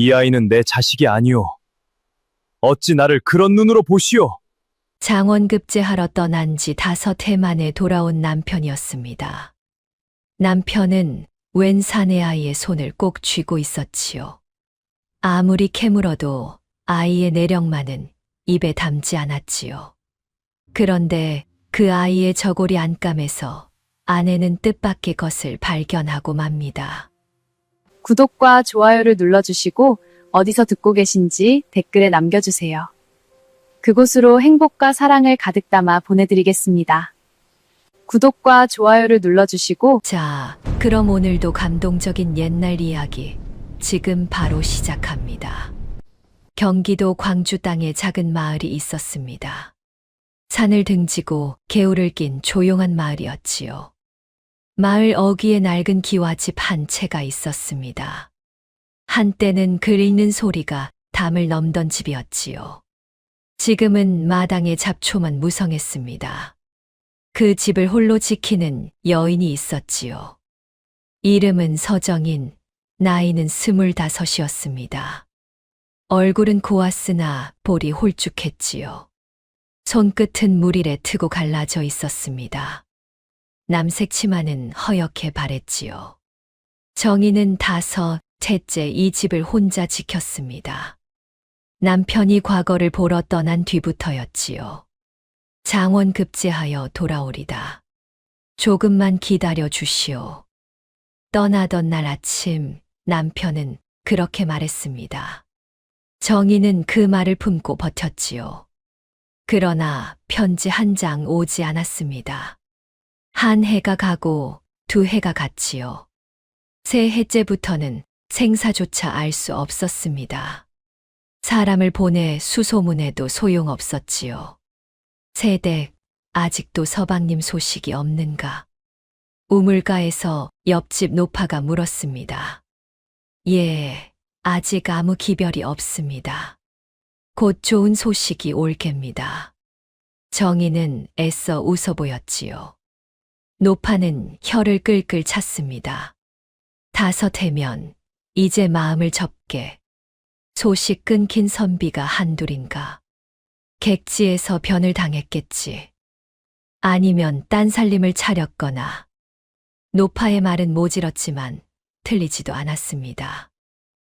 이 아이는 내 자식이 아니오. 어찌 나를 그런 눈으로 보시오? 장원급제하러 떠난 지 5해 만에 돌아온 남편이었습니다. 남편은 웬 사내아이의 손을 꼭 쥐고 있었지요. 아무리 캐물어도 아이의 내력만은 입에 담지 않았지요. 그런데 그 아이의 저고리 안감에서 아내는 뜻밖의 것을 발견하고 맙니다. 구독과 좋아요를 눌러주시고 어디서 듣고 계신지 댓글에 남겨주세요. 그곳으로 행복과 사랑을 가득 담아 보내드리겠습니다. 구독과 좋아요를 눌러주시고 자, 그럼 오늘도 감동적인 옛날 이야기 지금 바로 시작합니다. 경기도 광주 땅에 작은 마을이 있었습니다. 산을 등지고 개울을 낀 조용한 마을이었지요. 마을 어귀에 낡은 기와집 한 채가 있었습니다. 한때는 글 읽는 소리가 담을 넘던 집이었지요. 지금은 마당에 잡초만 무성했습니다. 그 집을 홀로 지키는 여인이 있었지요. 이름은 서정인, 나이는 25이었습니다. 얼굴은 고왔으나 볼이 홀쭉했지요. 손끝은 물일에 트고 갈라져 있었습니다. 남색 치마는 허옇게 바랬지요. 정희는 5째째 이 집을 혼자 지켰습니다. 남편이 과거를 보러 떠난 뒤부터였지요. 장원급제하여 돌아오리다. 조금만 기다려 주시오. 떠나던 날 아침 남편은 그렇게 말했습니다. 정희는 그 말을 품고 버텼지요. 그러나 편지 한 장 오지 않았습니다. 한 해가 가고 2해가 갔지요. 3해째부터는 생사조차 알 수 없었습니다. 사람을 보내 수소문해도 소용없었지요. 새댁, 아직도 서방님 소식이 없는가? 우물가에서 옆집 노파가 물었습니다. 예, 아직 아무 기별이 없습니다. 곧 좋은 소식이 올 geb니다. 정희는 애써 웃어 보였지요. 노파는 혀를 끌끌 찼습니다. 5해면 이제 마음을 접게. 소식 끊긴 선비가 한둘인가. 객지에서 변을 당했겠지. 아니면 딴 살림을 차렸거나. 노파의 말은 모질었지만 틀리지도 않았습니다.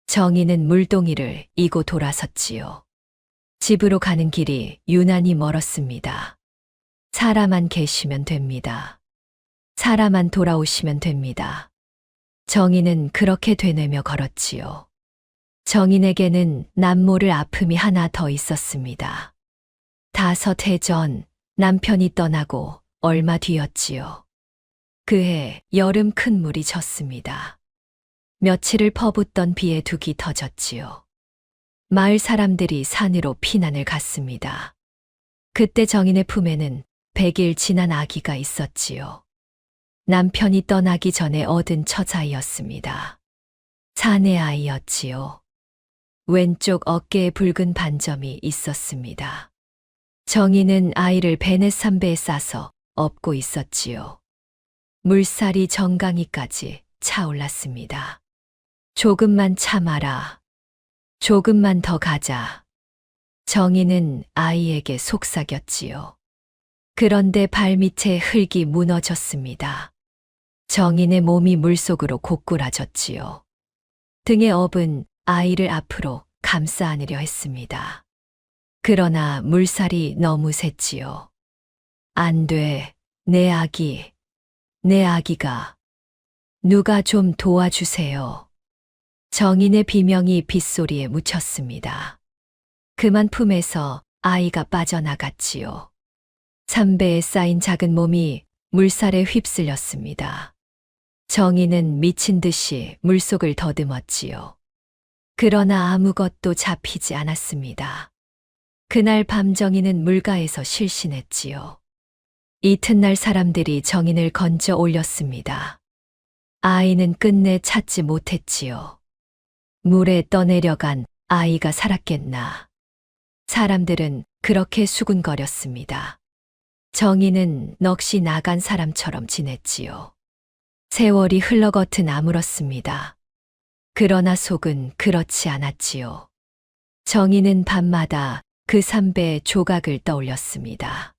정희는 물동이를 이고 돌아섰지요. 집으로 가는 길이 유난히 멀었습니다. 사람만 계시면 됩니다. 사람만 돌아오시면 됩니다. 정희는 그렇게 되뇌며 걸었지요. 정인에게는 남모를 아픔이 하나 더 있었습니다. 5해 전 남편이 떠나고 얼마 뒤였지요. 그해 여름 큰 물이 졌습니다. 며칠을 퍼붓던 비에 둑이 터졌지요. 마을 사람들이 산으로 피난을 갔습니다. 그때 정인의 품에는 100일 지난 아기가 있었지요. 남편이 떠나기 전에 얻은 처자이었습니다. 사내 아이였지요. 왼쪽 어깨에 붉은 반점이 있었습니다. 정희는 아이를 베넷삼배에 싸서 업고 있었지요. 물살이 정강이까지 차올랐습니다. 조금만 참아라. 조금만 더 가자. 정희는 아이에게 속삭였지요. 그런데 발밑에 흙이 무너졌습니다. 정인의 몸이 물속으로 고꾸라졌지요. 등에 업은 아이를 앞으로 감싸 안으려 했습니다. 그러나 물살이 너무 셌지요. 안 돼, 내 아기, 내 아기가. 누가 좀 도와주세요. 정인의 비명이 빗소리에 묻혔습니다. 그만 품에서 아이가 빠져나갔지요. 삼배에 쌓인 작은 몸이 물살에 휩쓸렸습니다. 정희는 미친 듯이 물속을 더듬었지요. 그러나 아무것도 잡히지 않았습니다. 그날 밤 정희는 물가에서 실신했지요. 이튿날 사람들이 정인을 건져 올렸습니다. 아이는 끝내 찾지 못했지요. 물에 떠내려간 아이가 살았겠나. 사람들은 그렇게 수군거렸습니다. 정희는 넋이 나간 사람처럼 지냈지요. 세월이 흘러거튼 아물었습니다. 그러나 속은 그렇지 않았지요. 정희는 밤마다 그 삼배의 조각을 떠올렸습니다.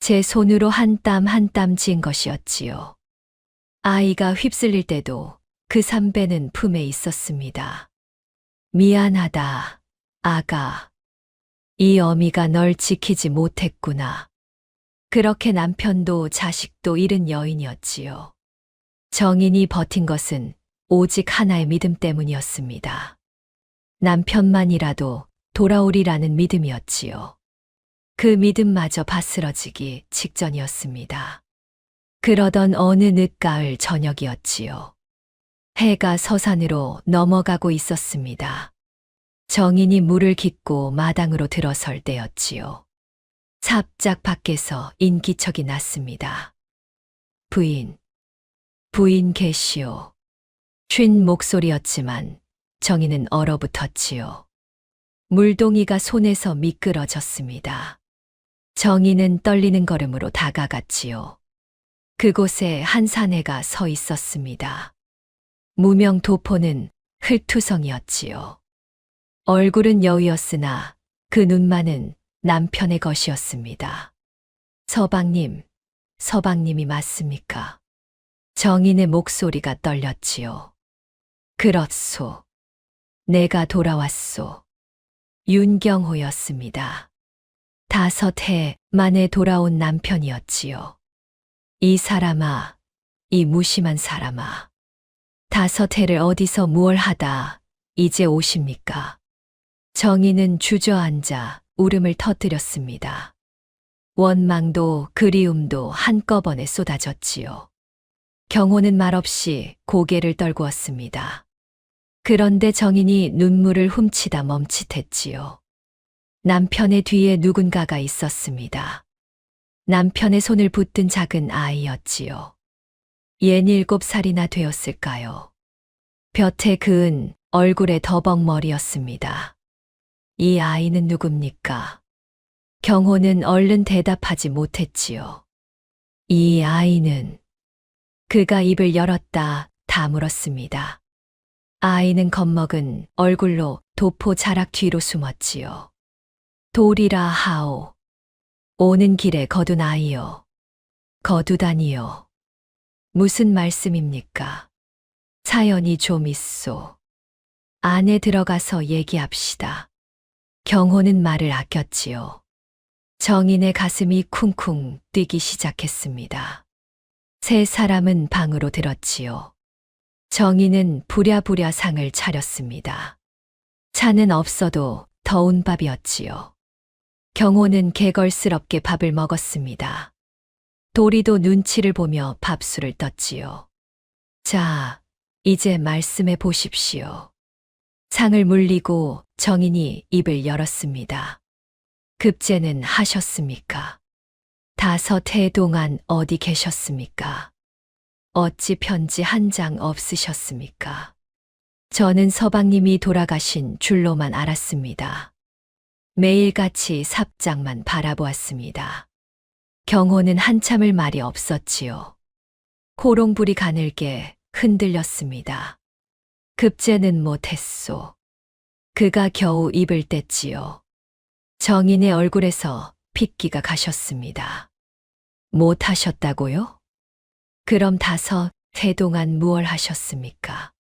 제 손으로 한 땀 한 땀 지은 것이었지요. 아이가 휩쓸릴 때도 그 삼배는 품에 있었습니다. 미안하다, 아가. 이 어미가 널 지키지 못했구나. 그렇게 남편도 자식도 잃은 여인이었지요. 정인이 버틴 것은 오직 하나의 믿음 때문이었습니다. 남편만이라도 돌아오리라는 믿음이었지요. 그 믿음마저 바스러지기 직전이었습니다. 그러던 어느 늦가을 저녁이었지요. 해가 서산으로 넘어가고 있었습니다. 정인이 물을 깃고 마당으로 들어설 때였지요. 삽작 밖에서 인기척이 났습니다. 부인 계시오. 쉰 목소리였지만 정인은 얼어붙었지요. 물동이가 손에서 미끄러졌습니다. 정인은 떨리는 걸음으로 다가갔지요. 그곳에 한 사내가 서 있었습니다. 무명 도포는 흙투성이었지요. 얼굴은 여우였으나 그 눈만은 남편의 것이었습니다. 서방님이 맞습니까? 정인의 목소리가 떨렸지요. 그렇소. 내가 돌아왔소. 윤경호였습니다. 5해 만에 돌아온 남편이었지요. 이 사람아, 이 무심한 사람아. 5해를 어디서 무얼 하다 이제 오십니까? 정인은 주저앉아 울음을 터뜨렸습니다. 원망도 그리움도 한꺼번에 쏟아졌지요. 경호는 말없이 고개를 떨구었습니다. 그런데 정인이 눈물을 훔치다 멈칫했지요. 남편의 뒤에 누군가가 있었습니다. 남편의 손을 붙든 작은 아이였지요. 67살이나 되었을까요? 볕에 그은 얼굴에 더벅머리였습니다. 이 아이는 누굽니까? 경호는 얼른 대답하지 못했지요. 이 아이는 그가 입을 열었다 다물었습니다. 아이는 겁먹은 얼굴로 도포 자락 뒤로 숨었지요. 돌이라 하오. 오는 길에 거둔 아이요. 거두다니요. 무슨 말씀입니까? 사연이 좀 있소. 안에 들어가서 얘기합시다. 경호는 말을 아꼈지요. 정인의 가슴이 쿵쿵 뛰기 시작했습니다. 세 사람은 방으로 들었지요. 정인은 부랴부랴 상을 차렸습니다. 차는 없어도 더운 밥이었지요. 경호는 개걸스럽게 밥을 먹었습니다. 도리도 눈치를 보며 밥술을 떴지요. 자, 이제 말씀해 보십시오. 상을 물리고 정인이 입을 열었습니다. 급제는 하셨습니까? 5해 동안 어디 계셨습니까? 어찌 편지 한 장 없으셨습니까? 저는 서방님이 돌아가신 줄로만 알았습니다. 매일같이 삽장만 바라보았습니다. 경호는 한참을 말이 없었지요. 호롱불이 가늘게 흔들렸습니다. 급제는 못했소. 그가 겨우 입을 뗐지요. 정인의 얼굴에서 핏기가 가셨습니다. 못하셨다고요? 그럼 5해 동안 무얼 하셨습니까?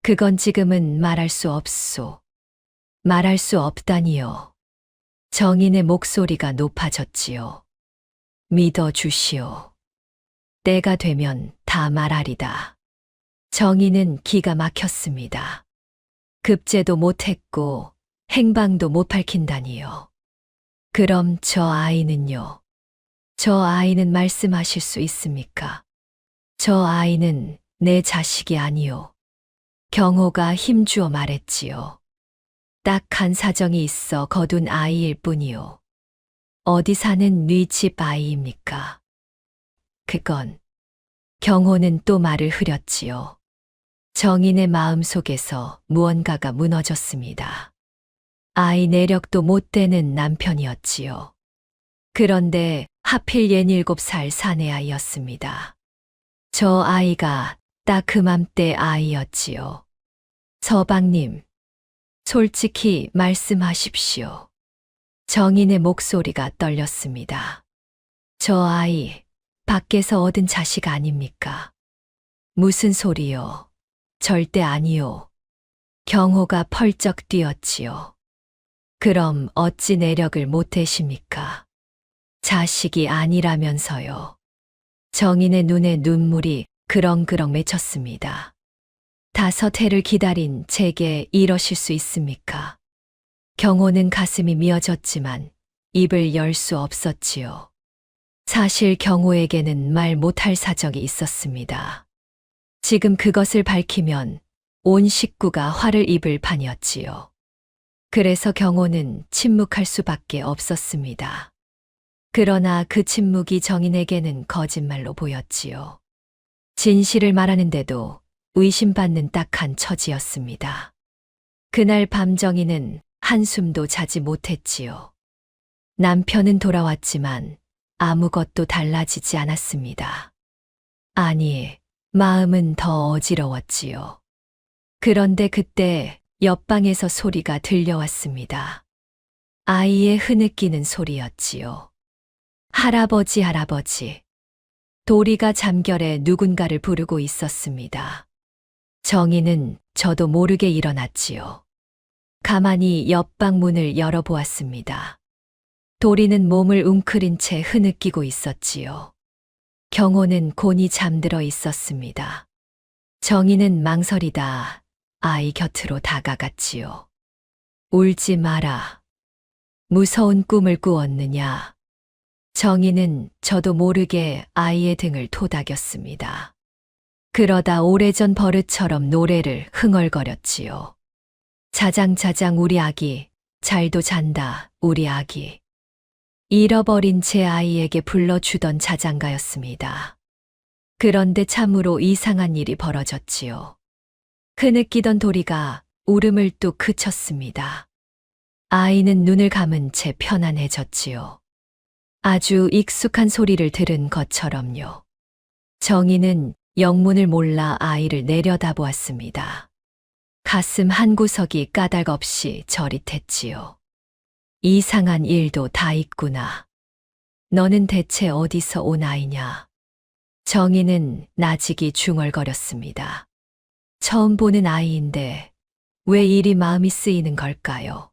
그건 지금은 말할 수 없소. 말할 수 없다니요. 정인의 목소리가 높아졌지요. 믿어주시오. 때가 되면 다 말하리다. 정인은 기가 막혔습니다. 급제도 못했고 행방도 못 밝힌다니요. 그럼 저 아이는요? 저 아이는 말씀하실 수 있습니까? 저 아이는 내 자식이 아니요. 경호가 힘주어 말했지요. 딱 한 사정이 있어 거둔 아이일 뿐이요. 어디 사는 네 집 아이입니까? 그건 경호는 또 말을 흐렸지요. 정인의 마음속에서 무언가가 무너졌습니다. 아이 내력도 못 되는 남편이었지요. 그런데 하필 67살 사내 아이였습니다. 저 아이가 딱 그맘때 아이였지요. 서방님, 솔직히 말씀하십시오. 정인의 목소리가 떨렸습니다. 저 아이, 밖에서 얻은 자식 아닙니까? 무슨 소리요? 절대 아니요. 경호가 펄쩍 뛰었지요. 그럼 어찌 내력을 못내십니까? 자식이 아니라면서요. 정인의 눈에 눈물이 그렁그렁 맺혔습니다. 5해를 기다린 제게 이러실 수 있습니까? 경호는 가슴이 미어졌지만 입을 열 수 없었지요. 사실 경호에게는 말 못할 사정이 있었습니다. 지금 그것을 밝히면 온 식구가 화를 입을 판이었지요. 그래서 경호는 침묵할 수밖에 없었습니다. 그러나 그 침묵이 정인에게는 거짓말로 보였지요. 진실을 말하는데도 의심받는 딱한 처지였습니다. 그날 밤 정인은 한숨도 자지 못했지요. 남편은 돌아왔지만 아무것도 달라지지 않았습니다. 아니, 마음은 더 어지러웠지요. 그런데 그때 옆방에서 소리가 들려왔습니다. 아이의 흐느끼는 소리였지요. 할아버지, 할아버지. 도리가 잠결에 누군가를 부르고 있었습니다. 정인은 저도 모르게 일어났지요. 가만히 옆방 문을 열어보았습니다. 도리는 몸을 웅크린 채 흐느끼고 있었지요. 경호는 곤히 잠들어 있었습니다. 정인은 망설이다 아이 곁으로 다가갔지요. 울지 마라. 무서운 꿈을 꾸었느냐. 정인은 저도 모르게 아이의 등을 토닥였습니다. 그러다 오래전 버릇처럼 노래를 흥얼거렸지요. 자장자장 우리 아기, 잘도 잔다 우리 아기. 잃어버린 제 아이에게 불러주던 자장가였습니다. 그런데 참으로 이상한 일이 벌어졌지요. 흐느끼던 도리가 울음을 뚝 그쳤습니다. 아이는 눈을 감은 채 편안해졌지요. 아주 익숙한 소리를 들은 것처럼요. 정인은 영문을 몰라 아이를 내려다보았습니다. 가슴 한구석이 까닭없이 저릿했지요. 이상한 일도 다 있구나. 너는 대체 어디서 온 아이냐? 정인은 나직이 중얼거렸습니다. 처음 보는 아이인데 왜 이리 마음이 쓰이는 걸까요?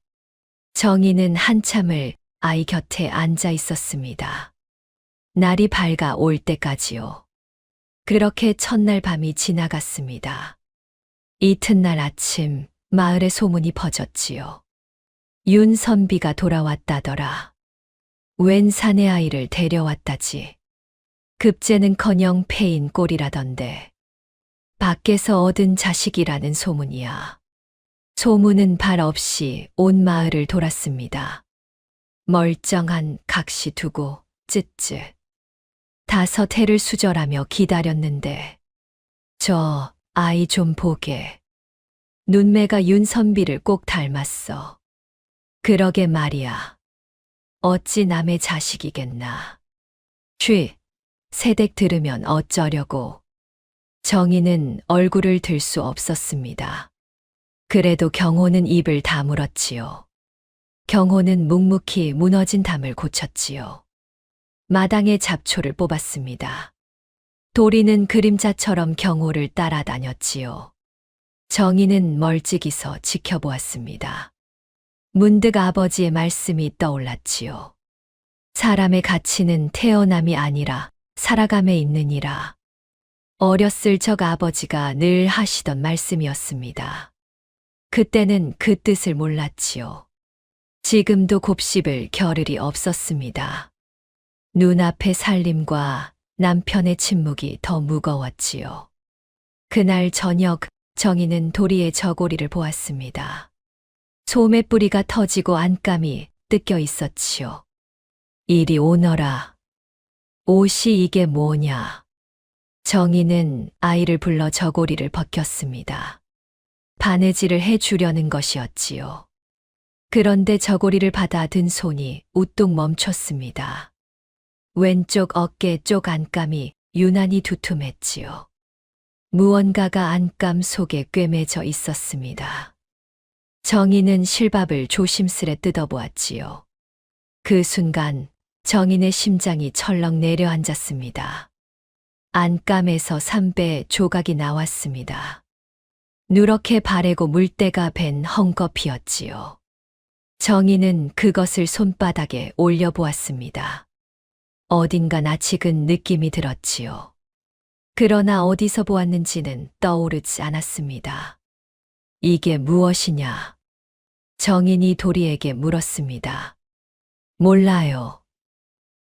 정인은 한참을 아이 곁에 앉아 있었습니다. 날이 밝아 올 때까지요. 그렇게 첫날 밤이 지나갔습니다. 이튿날 아침 마을에 소문이 퍼졌지요. 윤선비가 돌아왔다더라. 웬 사내 아이를 데려왔다지. 급제는커녕 패인 꼴이라던데. 밖에서 얻은 자식이라는 소문이야. 소문은 발 없이 온 마을을 돌았습니다. 멀쩡한 각시 두고 쯧쯧. 5해를 수절하며 기다렸는데 저 아이 좀 보게. 눈매가 윤선비를 꼭 닮았어. 그러게 말이야. 어찌 남의 자식이겠나. 새댁 들으면 어쩌려고. 정인은 얼굴을 들 수 없었습니다. 그래도 경호는 입을 다물었지요. 경호는 묵묵히 무너진 담을 고쳤지요. 마당에 잡초를 뽑았습니다. 도리는 그림자처럼 경호를 따라다녔지요. 정인은 멀찍이서 지켜보았습니다. 문득 아버지의 말씀이 떠올랐지요. 사람의 가치는 태어남이 아니라 살아감에 있느니라. 어렸을 적 아버지가 늘 하시던 말씀이었습니다. 그때는 그 뜻을 몰랐지요. 지금도 곱씹을 겨를이 없었습니다. 눈앞의 살림과 남편의 침묵이 더 무거웠지요. 그날 저녁 정인은 도리의 저고리를 보았습니다. 소매뿌리가 터지고 안감이 뜯겨 있었지요. 이리 오너라. 옷이 이게 뭐냐. 정인은 아이를 불러 저고리를 벗겼습니다. 바느질을 해주려는 것이었지요. 그런데 저고리를 받아 든 손이 우뚝 멈췄습니다. 왼쪽 어깨 쪽 안감이 유난히 두툼했지요. 무언가가 안감 속에 꿰매져 있었습니다. 정희는 실밥을 조심스레 뜯어보았지요. 그 순간 정인의 심장이 철렁 내려앉았습니다. 안감에서 3배 조각이 나왔습니다. 누렇게 바래고 물때가 밴 헝겊이었지요. 정인은 그것을 손바닥에 올려보았습니다. 어딘가 낯익은 느낌이 들었지요. 그러나 어디서 보았는지는 떠오르지 않았습니다. 이게 무엇이냐? 정인이 도리에게 물었습니다. 몰라요.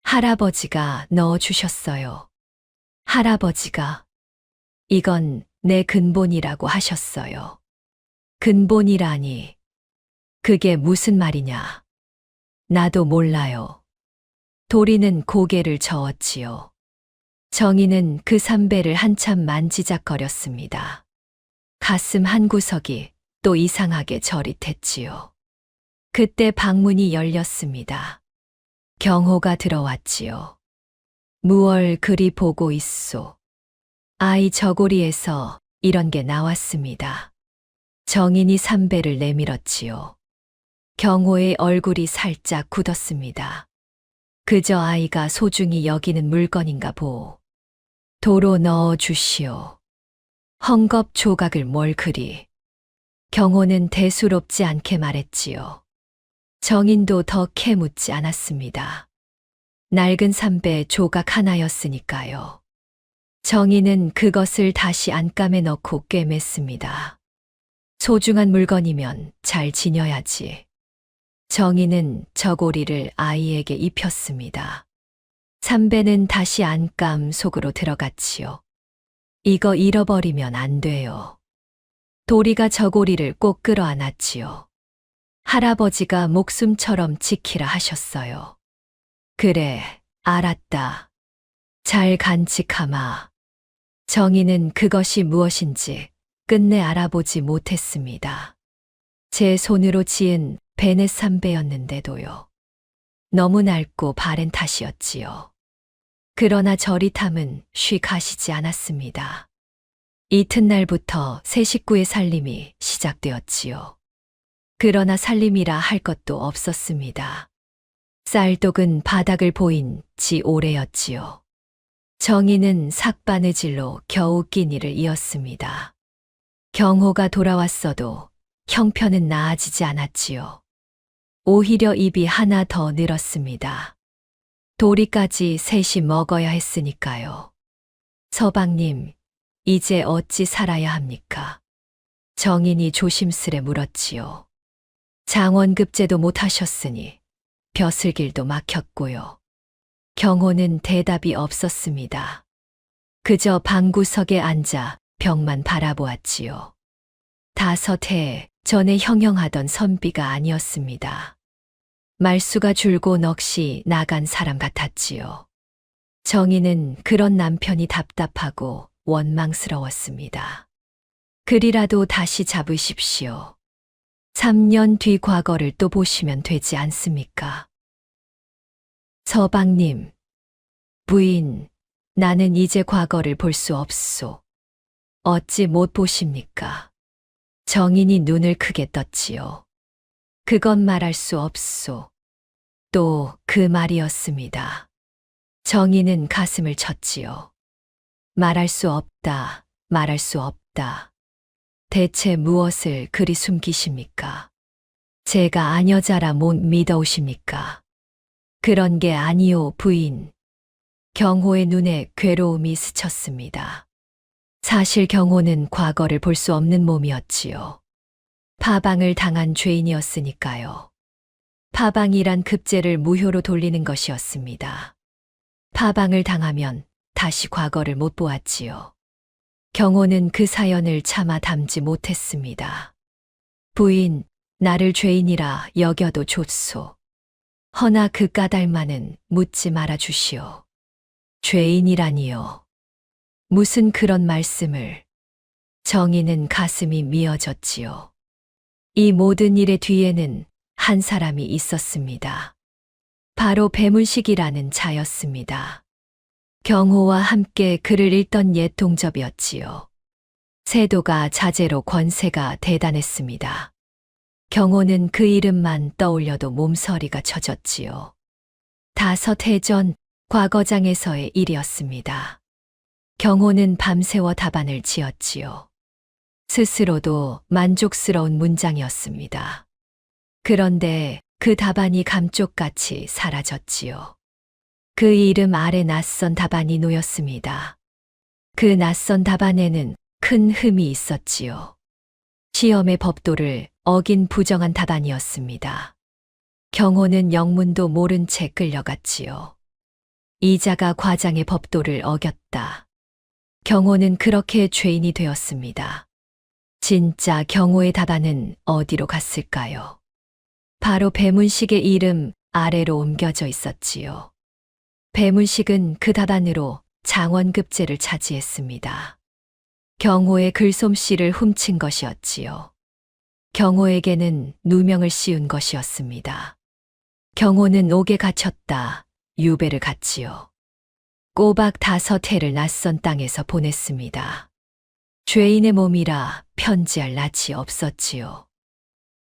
할아버지가 넣어주셨어요. 할아버지가 이건 내 근본이라고 하셨어요. 근본이라니. 그게 무슨 말이냐? 나도 몰라요. 도리는 고개를 저었지요. 정희는 그 삼배를 한참 만지작거렸습니다. 가슴 한구석이 또 이상하게 저릿했지요. 그때 방문이 열렸습니다. 경호가 들어왔지요. 무얼 그리 보고 있소. 아이 저고리에서 이런 게 나왔습니다. 정인이 삼배를 내밀었지요. 경호의 얼굴이 살짝 굳었습니다. 그저 아이가 소중히 여기는 물건인가 보. 도로 넣어 주시오. 헝겊 조각을 뭘 그리. 경호는 대수롭지 않게 말했지요. 정인도 더 캐 묻지 않았습니다. 낡은 삼배 조각 하나였으니까요. 정인은 그것을 다시 안감에 넣고 꿰맸습니다. 소중한 물건이면 잘 지녀야지. 정인은 저고리를 아이에게 입혔습니다. 삼배는 다시 안감 속으로 들어갔지요. 이거 잃어버리면 안 돼요. 도리가 저고리를 꼭 끌어안았지요. 할아버지가 목숨처럼 지키라 하셨어요. 그래, 알았다. 잘 간직하마. 정희는 그것이 무엇인지 끝내 알아보지 못했습니다. 제 손으로 지은 베넷 삼배였는데도요. 너무 낡고 바랜 탓이었지요. 그러나 저릿함은 쉬 가시지 않았습니다. 이튿날부터 새 식구의 살림이 시작되었지요. 그러나 살림이라 할 것도 없었습니다. 쌀독은 바닥을 보인 지 오래였지요. 정희는 삭바느질로 겨우 끼니를 이었습니다. 경호가 돌아왔어도 형편은 나아지지 않았지요. 오히려 입이 하나 더 늘었습니다. 도리까지 셋이 먹어야 했으니까요. 서방님, 이제 어찌 살아야 합니까? 정인이 조심스레 물었지요. 장원급제도 못하셨으니 벼슬길도 막혔고요. 경호는 대답이 없었습니다. 그저 방구석에 앉아 벽만 바라보았지요. 5해 전에 형형하던 선비가 아니었습니다. 말수가 줄고 넋이 나간 사람 같았지요. 정희는 그런 남편이 답답하고 원망스러웠습니다. 그리라도 다시 잡으십시오. 3년 뒤 과거를 또 보시면 되지 않습니까? 서방님, 부인, 나는 이제 과거를 볼 수 없소. 어찌 못 보십니까? 정인이 눈을 크게 떴지요. 그건 말할 수 없소. 또 그 말이었습니다. 정인은 가슴을 쳤지요. 말할 수 없다, 말할 수 없다. 대체 무엇을 그리 숨기십니까? 제가 아녀자라 못 믿어오십니까? 그런 게 아니오, 부인. 경호의 눈에 괴로움이 스쳤습니다. 사실 경호는 과거를 볼 수 없는 몸이었지요. 파방을 당한 죄인이었으니까요. 파방이란 급제를 무효로 돌리는 것이었습니다. 파방을 당하면 다시 과거를 못 보았지요. 경호는 그 사연을 차마 담지 못했습니다. 부인, 나를 죄인이라 여겨도 좋소. 허나 그 까닭만은 묻지 말아 주시오. 죄인이라니요. 무슨 그런 말씀을. 정희는 가슴이 미어졌지요. 이 모든 일의 뒤에는 한 사람이 있었습니다. 바로 배문식이라는 자였습니다. 경호와 함께 글을 읽던 옛 동접이었지요. 세도가 자제로 권세가 대단했습니다. 경호는 그 이름만 떠올려도 몸서리가 쳐졌지요. 5해 전 과거장에서의 일이었습니다. 경호는 밤새워 답안을 지었지요. 스스로도 만족스러운 문장이었습니다. 그런데 그 답안이 감쪽같이 사라졌지요. 그 이름 아래 낯선 답안이 놓였습니다. 그 낯선 답안에는 큰 흠이 있었지요. 시험의 법도를 어긴 부정한 답안이었습니다. 경호는 영문도 모른 채 끌려갔지요. 이자가 과장의 법도를 어겼다. 경호는 그렇게 죄인이 되었습니다. 진짜 경호의 답안은 어디로 갔을까요? 바로 배문식의 이름 아래로 옮겨져 있었지요. 배문식은 그 답안으로 장원급제를 차지했습니다. 경호의 글솜씨를 훔친 것이었지요. 경호에게는 누명을 씌운 것이었습니다. 경호는 옥에 갇혔다, 유배를 갔지요. 꼬박 5해를 낯선 땅에서 보냈습니다. 죄인의 몸이라 편지할 낯이 없었지요.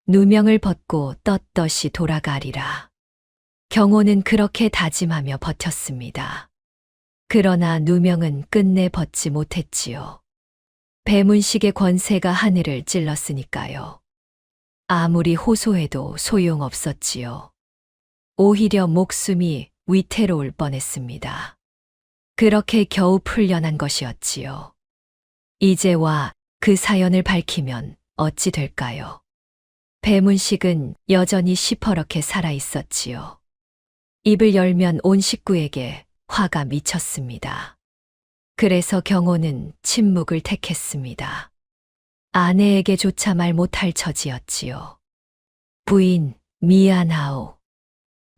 누명을 벗고 떳떳이 돌아가리라. 경호는 그렇게 다짐하며 버텼습니다. 그러나 누명은 끝내 벗지 못했지요. 배문식의 권세가 하늘을 찔렀으니까요. 아무리 호소해도 소용없었지요. 오히려 목숨이 위태로울 뻔했습니다. 그렇게 겨우 풀려난 것이었지요. 이제와 그 사연을 밝히면 어찌 될까요? 배문식은 여전히 시퍼렇게 살아 있었지요. 입을 열면 온 식구에게 화가 미쳤습니다. 그래서 경호는 침묵을 택했습니다. 아내에게조차 말 못할 처지였지요. 부인, 미안하오.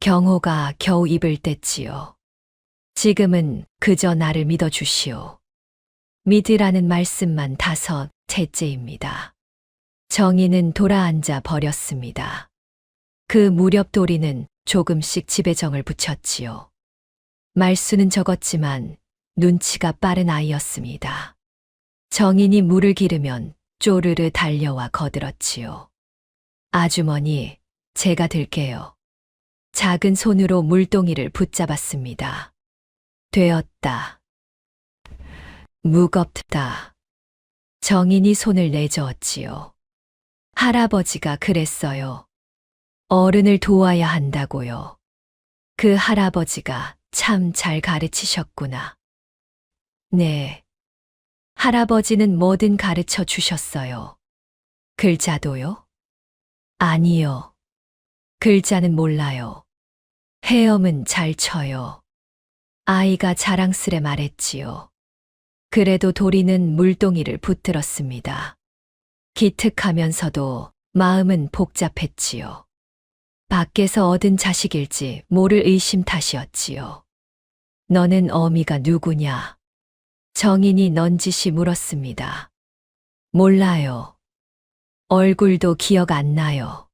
경호가 겨우 입을 뗐지요. 지금은 그저 나를 믿어주시오. 믿으라는 말씀만 5해째입니다. 정의는 돌아앉아 버렸습니다. 그 무렵 도리는 조금씩 집에 정을 붙였지요. 말수는 적었지만 눈치가 빠른 아이였습니다. 정인이 물을 기르면 쪼르르 달려와 거들었지요. 아주머니, 제가 들게요. 작은 손으로 물동이를 붙잡았습니다. 되었다. 무겁다. 정인이 손을 내저었지요. 할아버지가 그랬어요. 어른을 도와야 한다고요. 그 할아버지가 참 잘 가르치셨구나. 네. 할아버지는 뭐든 가르쳐 주셨어요. 글자도요? 아니요. 글자는 몰라요. 헤엄은 잘 쳐요. 아이가 자랑스레 말했지요. 그래도 도리는 물동이를 붙들었습니다. 기특하면서도 마음은 복잡했지요. 밖에서 얻은 자식일지 모를 의심 탓이었지요. 너는 어미가 누구냐? 정인이 넌지시 물었습니다. 몰라요. 얼굴도 기억 안 나요.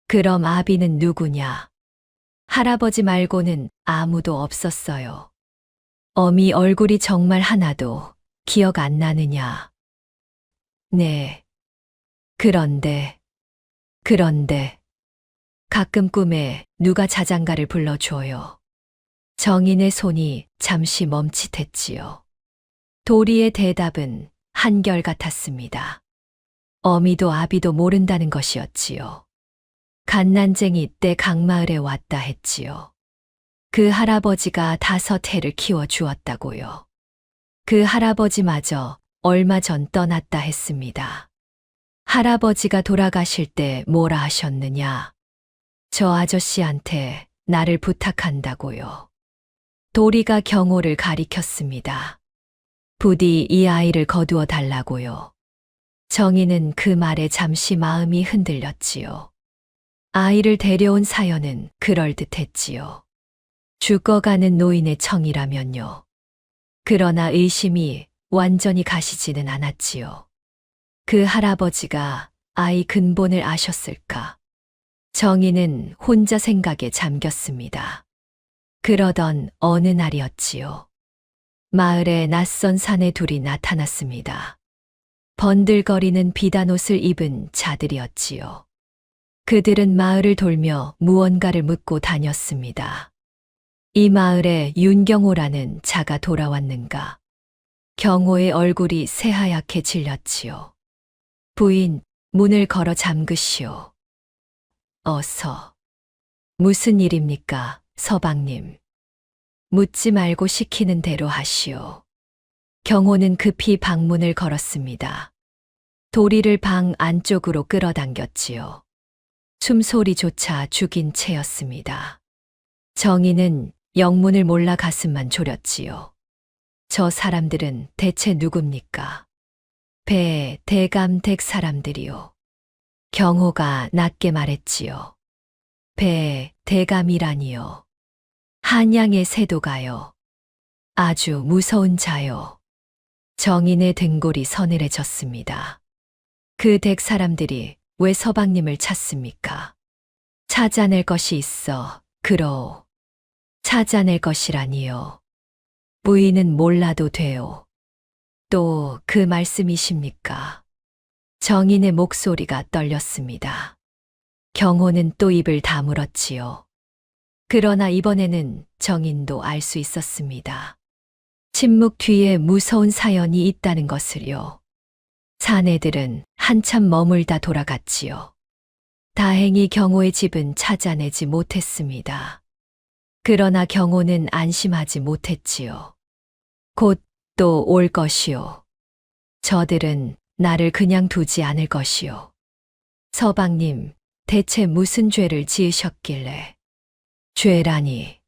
그럼 아비는 누구냐? 할아버지 말고는 아무도 없었어요. 어미 얼굴이 정말 하나도 기억 안 나느냐? 네. 그런데 가끔 꿈에 누가 자장가를 불러줘요. 정인의 손이 잠시 멈칫했지요. 도리의 대답은 한결같았습니다. 어미도 아비도 모른다는 것이었지요. 갓난쟁이 때 강마을에 왔다 했지요. 그 할아버지가 5해를 키워주었다고요. 그 할아버지마저 얼마 전 떠났다 했습니다. 할아버지가 돌아가실 때 뭐라 하셨느냐? 저 아저씨한테 나를 부탁한다고요. 도리가 경호를 가리켰습니다. 부디 이 아이를 거두어 달라고요. 정희는 그 말에 잠시 마음이 흔들렸지요. 아이를 데려온 사연은 그럴듯했지요. 죽어가는 노인의 청이라면요. 그러나 의심이 완전히 가시지는 않았지요. 그 할아버지가 아이 근본을 아셨을까? 정희는 혼자 생각에 잠겼습니다. 그러던 어느 날이었지요. 마을에 낯선 사내 둘이 나타났습니다. 번들거리는 비단옷을 입은 자들이었지요. 그들은 마을을 돌며 무언가를 묻고 다녔습니다. 이 마을에 윤경호라는 자가 돌아왔는가? 경호의 얼굴이 새하얗게 질렸지요. 부인, 문을 걸어 잠그시오. 어서. 무슨 일입니까, 서방님? 묻지 말고 시키는 대로 하시오. 경호는 급히 방문을 걸었습니다. 도리를 방 안쪽으로 끌어당겼지요. 숨소리조차 죽인 채였습니다. 정희는 영문을 몰라 가슴만 졸였지요. 저 사람들은 대체 누굽니까? 배, 대감 댁 사람들이요. 경호가 낮게 말했지요. 배, 대감이라니요. 한양의 세도가요. 아주 무서운 자요. 정인의 등골이 서늘해졌습니다. 그 댁 사람들이 왜 서방님을 찾습니까? 찾아낼 것이 있어, 그러. 찾아낼 것이라니요. 부인은 몰라도 돼요. 또 그 말씀이십니까? 정인의 목소리가 떨렸습니다. 경호는 또 입을 다물었지요. 그러나 이번에는 정인도 알 수 있었습니다. 침묵 뒤에 무서운 사연이 있다는 것을요. 사내들은 한참 머물다 돌아갔지요. 다행히 경호의 집은 찾아내지 못했습니다. 그러나 경호는 안심하지 못했지요. 곧 또 올 것이요. 저들은 나를 그냥 두지 않을 것이요. 서방님, 대체 무슨 죄를 지으셨길래? 죄라니.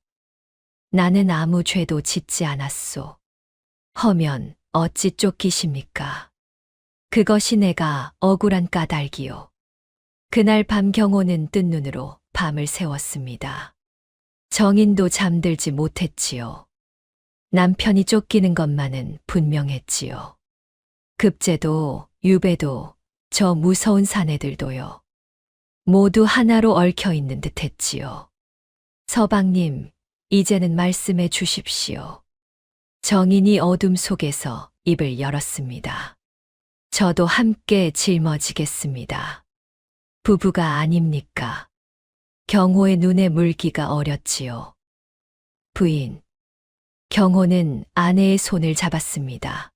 나는 아무 죄도 짓지 않았소. 허면 어찌 쫓기십니까? 그것이 내가 억울한 까닭이요. 그날 밤 경호는 뜬 눈으로 밤을 새웠습니다. 정인도 잠들지 못했지요. 남편이 쫓기는 것만은 분명했지요. 급제도, 유배도, 저 무서운 사내들도요. 모두 하나로 얽혀 있는 듯 했지요. 서방님, 이제는 말씀해 주십시오. 정인이 어둠 속에서 입을 열었습니다. 저도 함께 짊어지겠습니다. 부부가 아닙니까? 경호의 눈에 물기가 어렸지요. 부인. 경호는 아내의 손을 잡았습니다.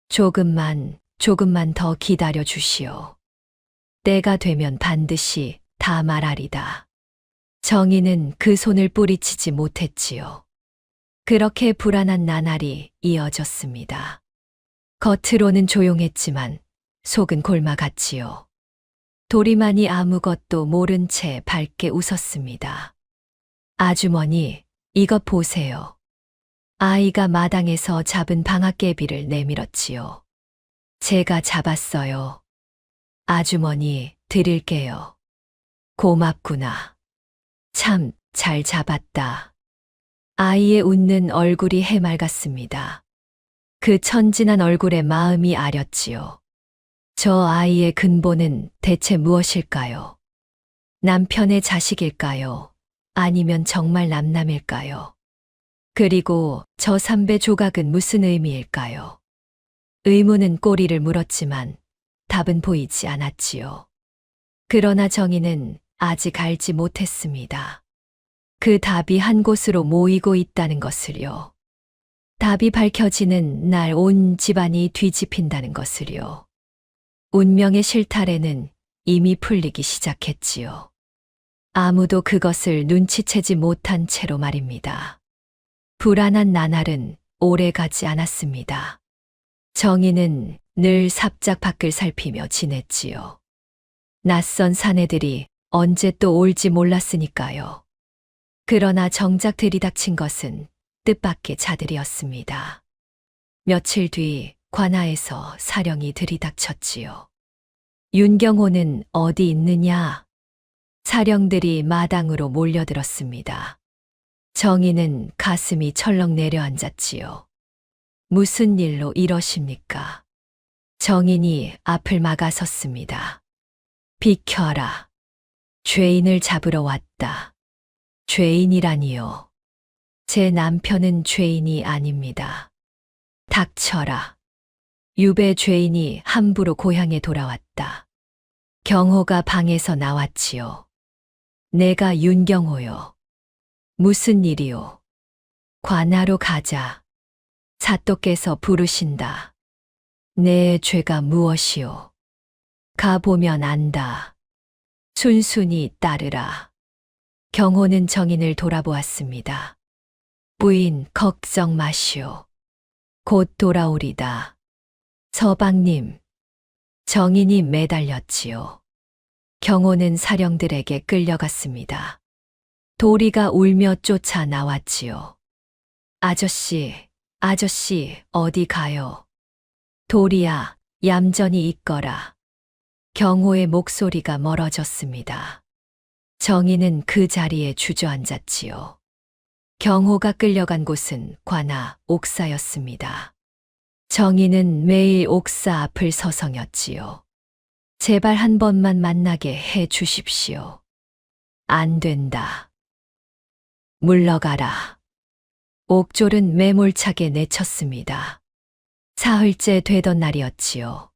조금만 더 기다려 주시오. 때가 되면 반드시 다 말하리다. 정희는 그 손을 뿌리치지 못했지요. 그렇게 불안한 나날이 이어졌습니다. 겉으로는 조용했지만 속은 골마갔지요. 도리만이 아무것도 모른 채 밝게 웃었습니다. 아주머니, 이것 보세요. 아이가 마당에서 잡은 방앗개비를 내밀었지요. 제가 잡았어요. 아주머니, 드릴게요. 고맙구나. 참, 잘 잡았다. 아이의 웃는 얼굴이 해맑았습니다. 그 천진한 얼굴에 마음이 아렸지요. 저 아이의 근본은 대체 무엇일까요? 남편의 자식일까요? 아니면 정말 남남일까요? 그리고 저 삼배 조각은 무슨 의미일까요? 의문은 꼬리를 물었지만 답은 보이지 않았지요. 그러나 정의는 아직 알지 못했습니다. 그 답이 한 곳으로 모이고 있다는 것을요. 답이 밝혀지는 날 온 집안이 뒤집힌다는 것을요. 운명의 실타래는 이미 풀리기 시작했지요. 아무도 그것을 눈치채지 못한 채로 말입니다. 불안한 나날은 오래 가지 않았습니다. 정희는 늘 삽작 밖을 살피며 지냈지요. 낯선 사내들이 언제 또 올지 몰랐으니까요. 그러나 정작 들이닥친 것은 뜻밖의 자들이었습니다. 며칠 뒤 관아에서 사령이 들이닥쳤지요. 윤경호는 어디 있느냐? 사령들이 마당으로 몰려들었습니다. 정희는 가슴이 철렁 내려앉았지요. 무슨 일로 이러십니까? 정인이 앞을 막아섰습니다. 비켜라. 죄인을 잡으러 왔다. 죄인이라니요. 제 남편은 죄인이 아닙니다. 닥쳐라. 유배 죄인이 함부로 고향에 돌아왔다. 경호가 방에서 나왔지요. 내가 윤경호요. 무슨 일이요? 관하로 가자. 사또께서 부르신다. 내 죄가 무엇이요? 가보면 안다. 순순히 따르라. 경호는 정인을 돌아보았습니다. 부인 걱정 마시오. 곧 돌아오리다. 서방님. 정인이 매달렸지요. 경호는 사령들에게 끌려갔습니다. 도리가 울며 쫓아 나왔지요. 아저씨, 아저씨, 어디 가요? 도리야, 얌전히 있거라. 경호의 목소리가 멀어졌습니다. 정인은 그 자리에 주저앉았지요. 경호가 끌려간 곳은 관아 옥사였습니다. 정인은 매일 옥사 앞을 서성였지요. 제발 한 번만 만나게 해 주십시오. 안 된다. 물러가라. 옥졸은 매몰차게 내쳤습니다. 사흘째 되던 날이었지요.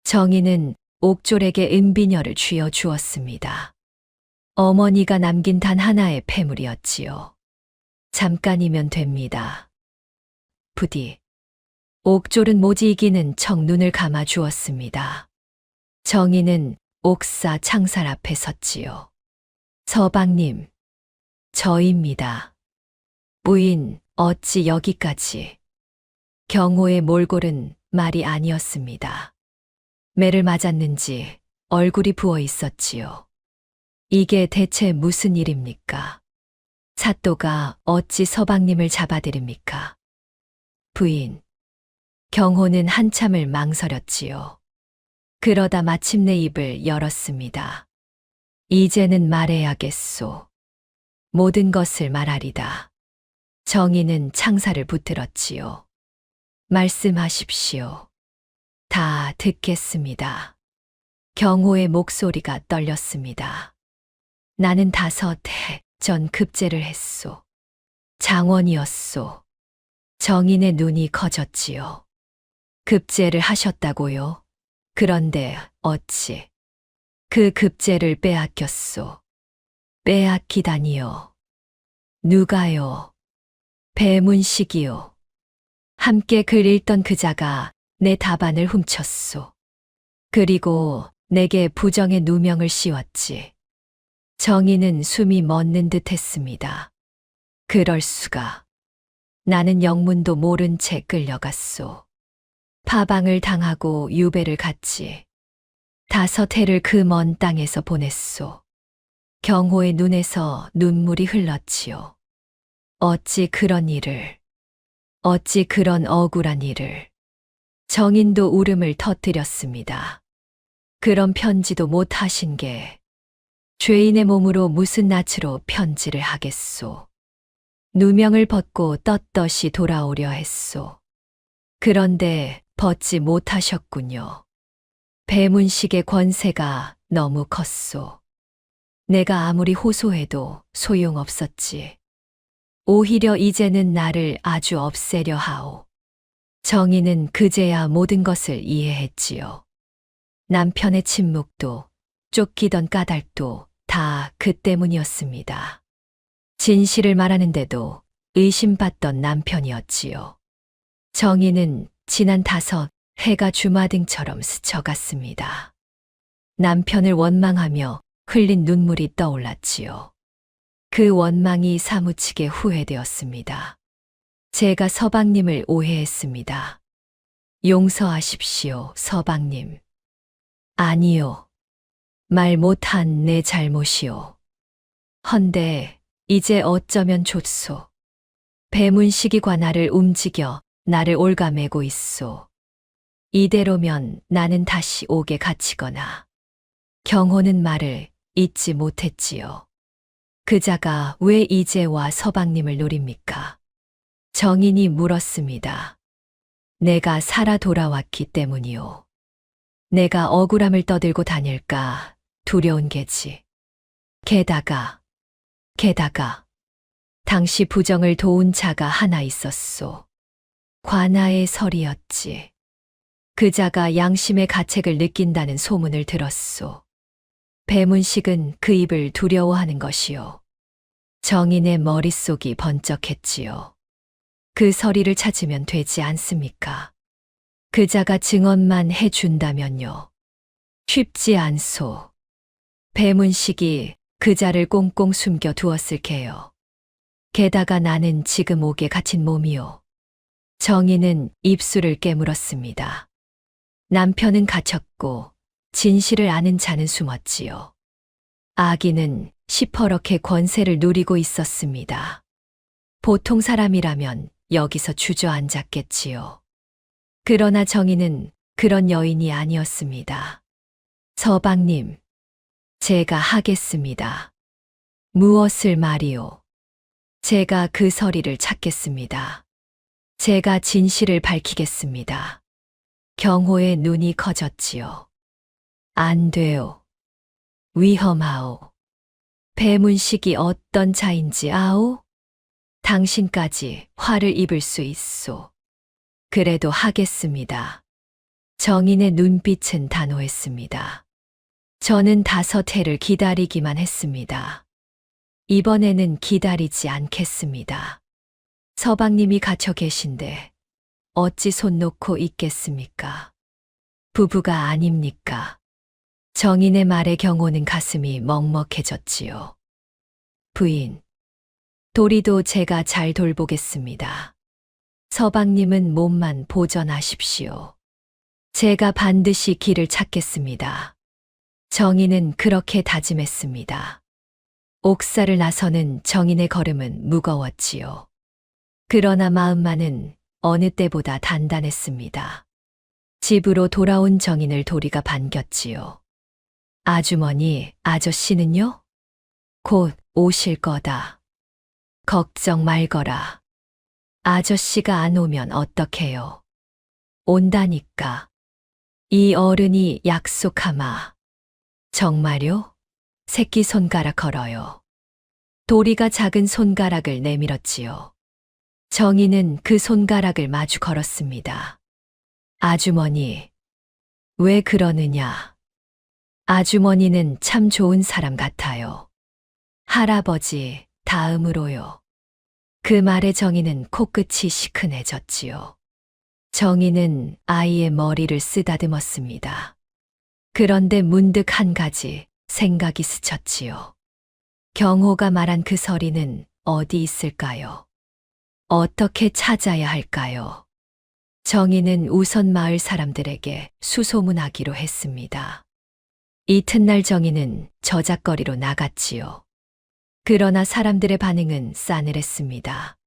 정인은 옥졸에게 은비녀를 쥐어 주었습니다. 어머니가 남긴 단 하나의 폐물이었지요. 잠깐이면 됩니다. 부디. 옥졸은 모지 이기는 척 눈을 감아 주었습니다. 정인은 옥사 창살 앞에 섰지요. 서방님, 저입니다. 부인, 어찌 여기까지. 경호의 몰골은 말이 아니었습니다. 매를 맞았는지 얼굴이 부어 있었지요. 이게 대체 무슨 일입니까? 사또가 어찌 서방님을 잡아들입니까? 부인. 경호는 한참을 망설였지요. 그러다 마침내 입을 열었습니다. 이제는 말해야겠소. 모든 것을 말하리다. 정인은 창사를 붙들었지요. 말씀하십시오. 다 듣겠습니다. 경호의 목소리가 떨렸습니다. 나는 5해 전 급제를 했소. 장원이었소. 정인의 눈이 커졌지요. 급제를 하셨다고요? 그런데 어찌 그 급제를 빼앗겼소? 빼앗기다니요. 누가요? 배문식이요. 함께 글 읽던 그자가 내 답안을 훔쳤소. 그리고 내게 부정의 누명을 씌웠지. 정인은 숨이 멎는 듯 했습니다. 그럴 수가. 나는 영문도 모른 채 끌려갔소. 파방을 당하고 유배를 갔지. 5해를 그 먼 땅에서 보냈소. 경호의 눈에서 눈물이 흘렀지요. 어찌 그런 일을, 어찌 그런 억울한 일을. 정인도 울음을 터뜨렸습니다. 그런 편지도 못 하신 게 죄인의 몸으로 무슨 낯으로 편지를 하겠소. 누명을 벗고 떳떳이 돌아오려 했소. 그런데 벗지 못하셨군요. 배문식의 권세가 너무 컸소. 내가 아무리 호소해도 소용없었지. 오히려 이제는 나를 아주 없애려 하오. 정인은 그제야 모든 것을 이해했지요. 남편의 침묵도 쫓기던 까닭도 다 그 때문이었습니다. 진실을 말하는데도 의심받던 남편이었지요. 정인은 지난 5해가 주마등처럼 스쳐갔습니다. 남편을 원망하며 흘린 눈물이 떠올랐지요. 그 원망이 사무치게 후회되었습니다. 제가 서방님을 오해했습니다. 용서하십시오, 서방님. 아니요. 말 못한 내 잘못이요. 헌데 이제 어쩌면 좋소. 배문식이 관할을 움직여 나를 올가매고 있소. 이대로면 나는 다시 옥에 갇히거나. 경호는 말을 잊지 못했지요. 그자가 왜 이제 와 서방님을 노립니까? 정인이 물었습니다. 내가 살아 돌아왔기 때문이요. 내가 억울함을 떠들고 다닐까 두려운 게지. 게다가 당시 부정을 도운 자가 하나 있었소. 관아의 설이었지. 그자가 양심의 가책을 느낀다는 소문을 들었소. 배문식은 그 입을 두려워하는 것이요. 정인의 머릿속이 번쩍했지요. 그 서리를 찾으면 되지 않습니까? 그자가 증언만 해준다면요. 쉽지 않소. 배문식이 그자를 꽁꽁 숨겨 두었을 게요. 게다가 나는 지금 옥에 갇힌 몸이요. 정인은 입술을 깨물었습니다. 남편은 갇혔고 진실을 아는 자는 숨었지요. 아기는 시퍼렇게 권세를 누리고 있었습니다. 보통 사람이라면 여기서 주저앉았겠지요. 그러나 정인은 그런 여인이 아니었습니다. 서방님, 제가 하겠습니다. 무엇을 말이오? 제가 그 서리를 찾겠습니다. 제가 진실을 밝히겠습니다. 경호의 눈이 커졌지요. 안 돼요. 위험하오. 배문식이 어떤 자인지 아오? 당신까지 화를 입을 수 있소. 그래도 하겠습니다. 정인의 눈빛은 단호했습니다. 저는 5해를 기다리기만 했습니다. 이번에는 기다리지 않겠습니다. 서방님이 갇혀 계신데 어찌 손 놓고 있겠습니까? 부부가 아닙니까? 정인의 말에 경호는 가슴이 먹먹해졌지요. 부인, 도리도 제가 잘 돌보겠습니다. 서방님은 몸만 보전하십시오. 제가 반드시 길을 찾겠습니다. 정인은 그렇게 다짐했습니다. 옥사를 나서는 정인의 걸음은 무거웠지요. 그러나 마음만은 어느 때보다 단단했습니다. 집으로 돌아온 정인을 도리가 반겼지요. 아주머니, 아저씨는요? 곧 오실 거다. 걱정 말거라. 아저씨가 안 오면 어떡해요? 온다니까. 이 어른이 약속하마. 정말요? 새끼손가락 걸어요. 도리가 작은 손가락을 내밀었지요. 정인은 그 손가락을 마주 걸었습니다. 아주머니, 왜 그러느냐? 아주머니는 참 좋은 사람 같아요. 할아버지, 다음으로요. 그 말에 정인은 코끝이 시큰해졌지요. 정인은 아이의 머리를 쓰다듬었습니다. 그런데 문득 한 가지 생각이 스쳤지요. 경호가 말한 그 서리는 어디 있을까요? 어떻게 찾아야 할까요? 정인은 우선 마을 사람들에게 수소문하기로 했습니다. 이튿날 정인은 저작거리로 나갔지요. 그러나 사람들의 반응은 싸늘했습니다.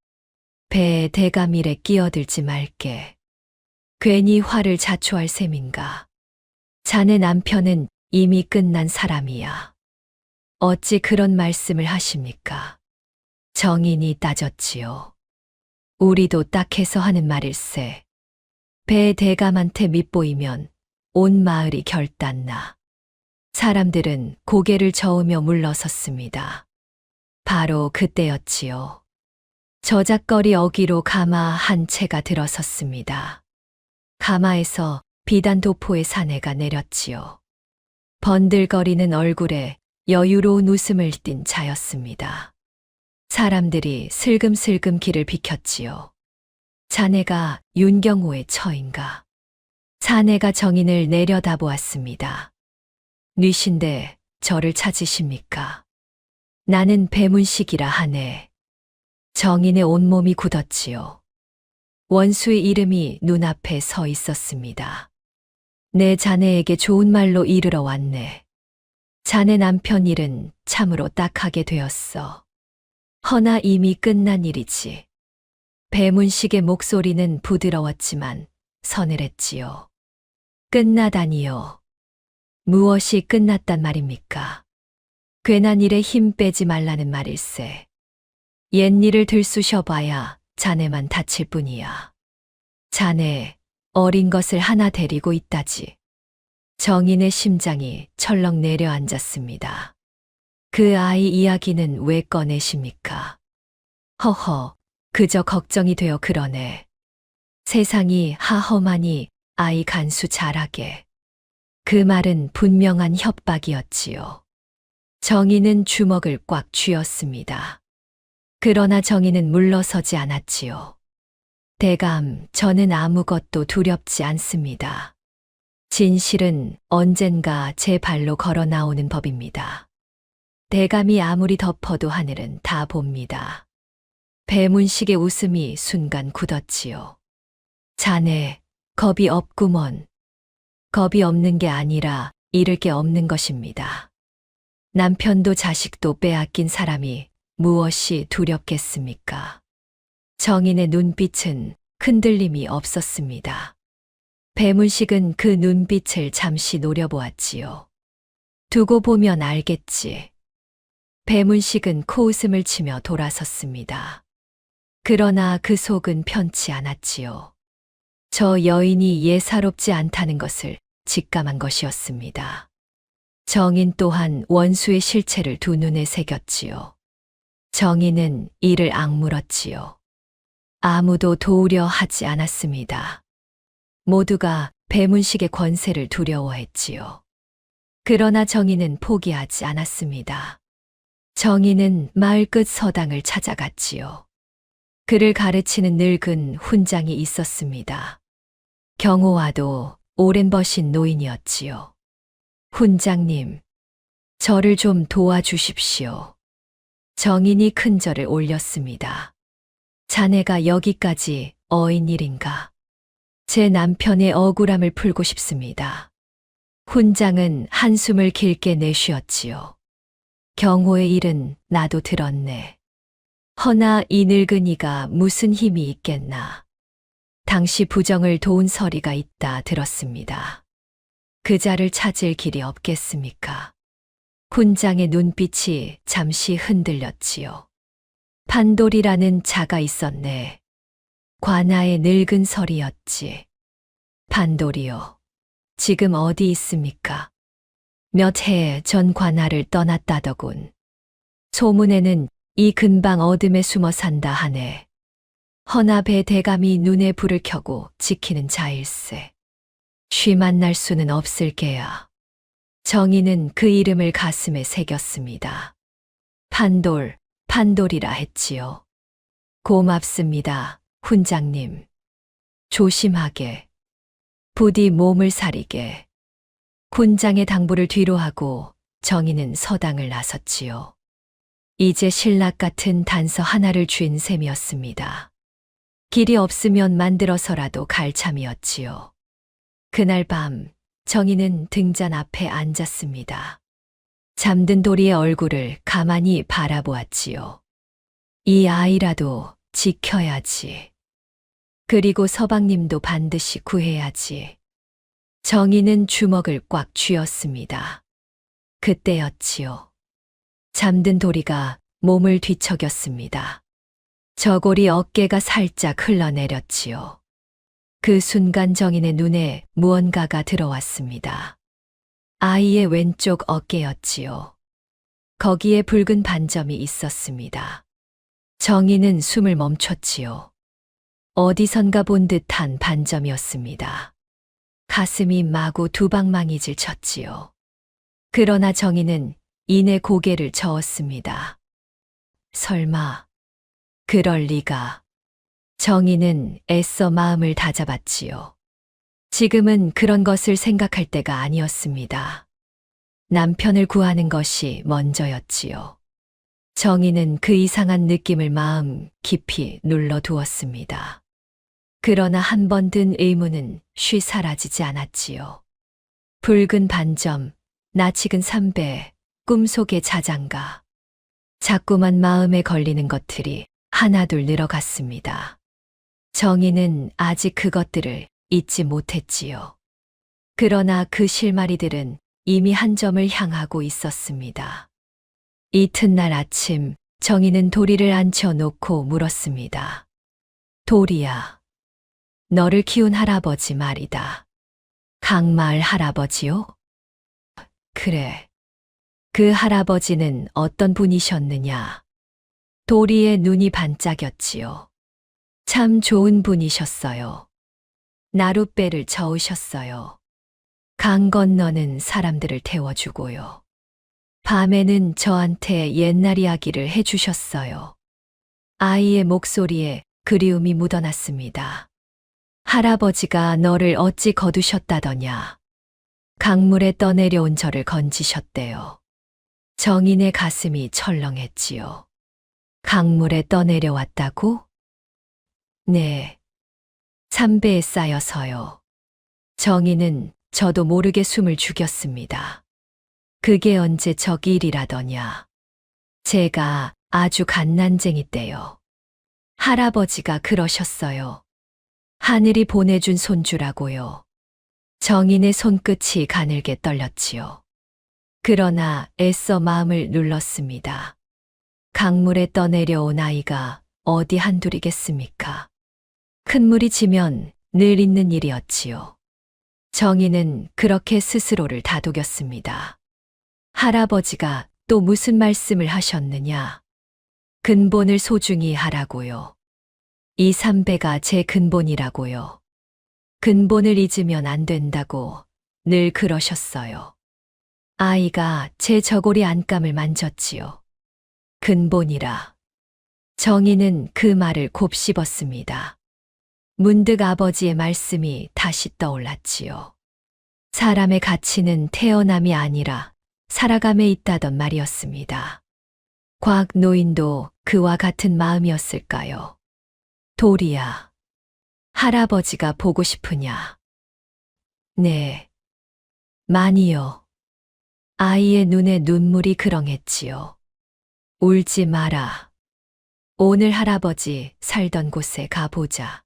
배에 대감일에 끼어들지 말게. 괜히 화를 자초할 셈인가. 자네 남편은 이미 끝난 사람이야. 어찌 그런 말씀을 하십니까? 정인이 따졌지요. 우리도 딱해서 하는 말일세. 배 대감한테 밉보이면 온 마을이 결단나. 사람들은 고개를 저으며 물러섰습니다. 바로 그때였지요. 저작거리 어기로 가마 한 채가 들어섰습니다. 가마에서 비단 도포의 사내가 내렸지요. 번들거리는 얼굴에 여유로운 웃음을 띤 자였습니다. 사람들이 슬금슬금 길을 비켰지요. 자네가 윤경호의 처인가? 사내가 정인을 내려다보았습니다. 뉘신데 저를 찾으십니까? 나는 배문식이라 하네. 정인의 온몸이 굳었지요. 원수의 이름이 눈앞에 서 있었습니다. 내 자네에게 좋은 말로 이르러 왔네. 자네 남편 일은 참으로 딱하게 되었어. 허나 이미 끝난 일이지. 배문식의 목소리는 부드러웠지만 서늘했지요. 끝나다니요. 무엇이 끝났단 말입니까? 괜한 일에 힘 빼지 말라는 말일세. 옛일을 들쑤셔봐야 자네만 다칠 뿐이야. 자네 어린 것을 하나 데리고 있다지. 정인의 심장이 철렁 내려앉았습니다. 그 아이 이야기는 왜 꺼내십니까? 허허, 그저 걱정이 되어 그러네. 세상이 하험하니 아이 간수 잘하게. 그 말은 분명한 협박이었지요. 정희는 주먹을 꽉 쥐었습니다. 그러나 정희는 물러서지 않았지요. 대감, 저는 아무것도 두렵지 않습니다. 진실은 언젠가 제 발로 걸어 나오는 법입니다. 대감이 아무리 덮어도 하늘은 다 봅니다. 배문식의 웃음이 순간 굳었지요. 자네, 겁이 없구먼. 겁이 없는 게 아니라 잃을 게 없는 것입니다. 남편도 자식도 빼앗긴 사람이 무엇이 두렵겠습니까? 정인의 눈빛은 흔들림이 없었습니다. 배문식은 그 눈빛을 잠시 노려보았지요. 두고 보면 알겠지. 배문식은 코웃음을 치며 돌아섰습니다. 그러나 그 속은 편치 않았지요. 저 여인이 예사롭지 않다는 것을 직감한 것이었습니다. 정인 또한 원수의 실체를 두 눈에 새겼지요. 정인은 이를 악물었지요. 아무도 도우려 하지 않았습니다. 모두가 배문식의 권세를 두려워했지요. 그러나 정인은 포기하지 않았습니다. 정인은 마을 끝 서당을 찾아갔지요. 그를 가르치는 늙은 훈장이 있었습니다. 경호와도 오랜 버신 노인이었지요. 훈장님, 저를 좀 도와주십시오. 정인이 큰 절을 올렸습니다. 자네가 여기까지 어인 일인가? 제 남편의 억울함을 풀고 싶습니다. 훈장은 한숨을 길게 내쉬었지요. 경호의 일은 나도 들었네. 허나 이 늙은이가 무슨 힘이 있겠나. 당시 부정을 도운 서리가 있다 들었습니다. 그 자를 찾을 길이 없겠습니까? 훈장의 눈빛이 잠시 흔들렸지요. 판돌이라는 자가 있었네. 관아의 늙은 설이었지. 판돌이요. 지금 어디 있습니까? 몇 해 전 관아를 떠났다더군. 소문에는 이 근방 어둠에 숨어 산다 하네. 허나 배 대감이 눈에 불을 켜고 지키는 자일세. 쉬 만날 수는 없을 게야. 정희는 그 이름을 가슴에 새겼습니다. 판돌, 판돌이라 했지요. 고맙습니다, 훈장님. 조심하게. 부디 몸을 사리게. 훈장의 당부를 뒤로하고 정희는 서당을 나섰지요. 이제 신락 같은 단서 하나를 쥔 셈이었습니다. 길이 없으면 만들어서라도 갈 참이었지요. 그날 밤 정희는 등잔 앞에 앉았습니다. 잠든 도리의 얼굴을 가만히 바라보았지요. 이 아이라도 지켜야지. 그리고 서방님도 반드시 구해야지. 정희는 주먹을 꽉 쥐었습니다. 그때였지요. 잠든 도리가 몸을 뒤척였습니다. 저고리 어깨가 살짝 흘러내렸지요. 그 순간 정인의 눈에 무언가가 들어왔습니다. 아이의 왼쪽 어깨였지요. 거기에 붉은 반점이 있었습니다. 정인은 숨을 멈췄지요. 어디선가 본 듯한 반점이었습니다. 가슴이 마구 두방망이질 쳤지요. 그러나 정인은 이내 고개를 저었습니다. 설마, 그럴 리가. 정희는 애써 마음을 다잡았지요. 지금은 그런 것을 생각할 때가 아니었습니다. 남편을 구하는 것이 먼저였지요. 정희는 그 이상한 느낌을 마음 깊이 눌러두었습니다. 그러나 한 번 든 의문은 쉬 사라지지 않았지요. 붉은 반점, 나치근 삼배, 꿈속의 자장가. 자꾸만 마음에 걸리는 것들이 하나둘 늘어갔습니다. 정희는 아직 그것들을 잊지 못했지요. 그러나 그 실마리들은 이미 한 점을 향하고 있었습니다. 이튿날 아침 정희는 도리를 앉혀놓고 물었습니다. 도리야, 너를 키운 할아버지 말이다. 강마을 할아버지요? 그래. 그 할아버지는 어떤 분이셨느냐? 도리의 눈이 반짝였지요. 참 좋은 분이셨어요. 나룻배를 저으셨어요. 강 건너는 사람들을 태워주고요. 밤에는 저한테 옛날 이야기를 해주셨어요. 아이의 목소리에 그리움이 묻어났습니다. 할아버지가 너를 어찌 거두셨다더냐. 강물에 떠내려온 저를 건지셨대요. 정인의 가슴이 철렁했지요. 강물에 떠내려왔다고? 네. 삼배에 쌓여서요. 정인은 저도 모르게 숨을 죽였습니다. 그게 언제 적 일이라더냐. 제가 아주 갓난쟁이 때요. 할아버지가 그러셨어요. 하늘이 보내준 손주라고요. 정인의 손끝이 가늘게 떨렸지요. 그러나 애써 마음을 눌렀습니다. 강물에 떠내려온 아이가 어디 한둘이겠습니까? 큰 물이 지면 늘 있는 일이었지요. 정인은 그렇게 스스로를 다독였습니다. 할아버지가 또 무슨 말씀을 하셨느냐? 근본을 소중히 하라고요. 이 삼배가 제 근본이라고요. 근본을 잊으면 안 된다고 늘 그러셨어요. 아이가 제 저고리 안감을 만졌지요. 근본이라. 정인은 그 말을 곱씹었습니다. 문득 아버지의 말씀이 다시 떠올랐지요. 사람의 가치는 태어남이 아니라 살아감에 있다던 말이었습니다. 과학 노인도 그와 같은 마음이었을까요? 도리야, 할아버지가 보고 싶으냐? 네, 많이요. 아이의 눈에 눈물이 그렁했지요. 울지 마라. 오늘 할아버지 살던 곳에 가보자.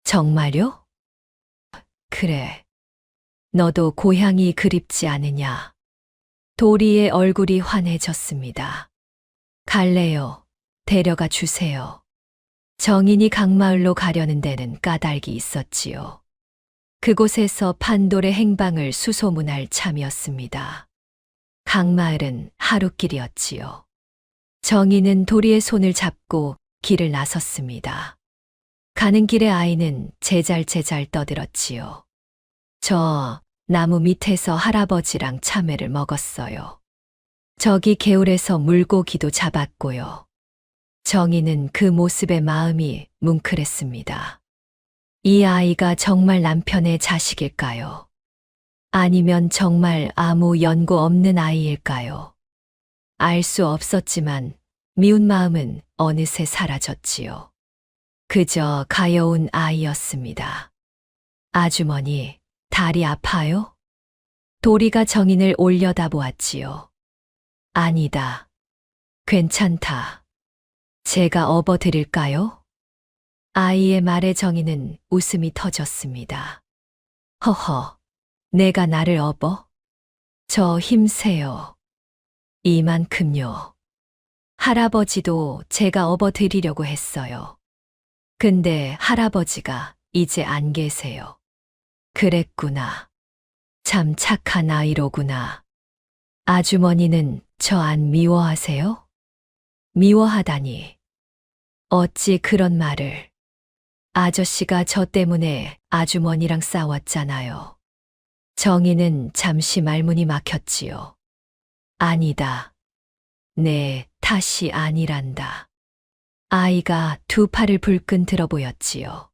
정말요? 그래. 너도 고향이 그립지 않으냐? 도리의 얼굴이 환해졌습니다. 갈래요. 데려가 주세요. 정인이 강마을로 가려는 데는 까닭이 있었지요. 그곳에서 판돌의 행방을 수소문할 참이었습니다. 강마을은 하루길이었지요. 정인은 도리의 손을 잡고 길을 나섰습니다. 가는 길에 아이는 제잘제잘 떠들었지요. 저 나무 밑에서 할아버지랑 참외를 먹었어요. 저기 개울에서 물고기도 잡았고요. 정인은 그 모습에 마음이 뭉클했습니다. 이 아이가 정말 남편의 자식일까요? 아니면 정말 아무 연고 없는 아이일까요? 알 수 없었지만 미운 마음은 어느새 사라졌지요. 그저 가여운 아이였습니다. 아주머니, 다리 아파요? 도리가 정인을 올려다보았지요. 아니다. 괜찮다. 제가 업어드릴까요? 아이의 말에 정인은 웃음이 터졌습니다. 허허, 내가 나를 업어? 저 힘세요. 이만큼요. 할아버지도 제가 업어드리려고 했어요. 근데 할아버지가 이제 안 계세요. 그랬구나. 참 착한 아이로구나. 아주머니는 저 안 미워하세요? 미워하다니. 어찌 그런 말을. 아저씨가 저 때문에 아주머니랑 싸웠잖아요. 정인은 잠시 말문이 막혔지요. 아니다. 내 탓이 아니란다. 아이가 두 팔을 불끈 들어 보였지요.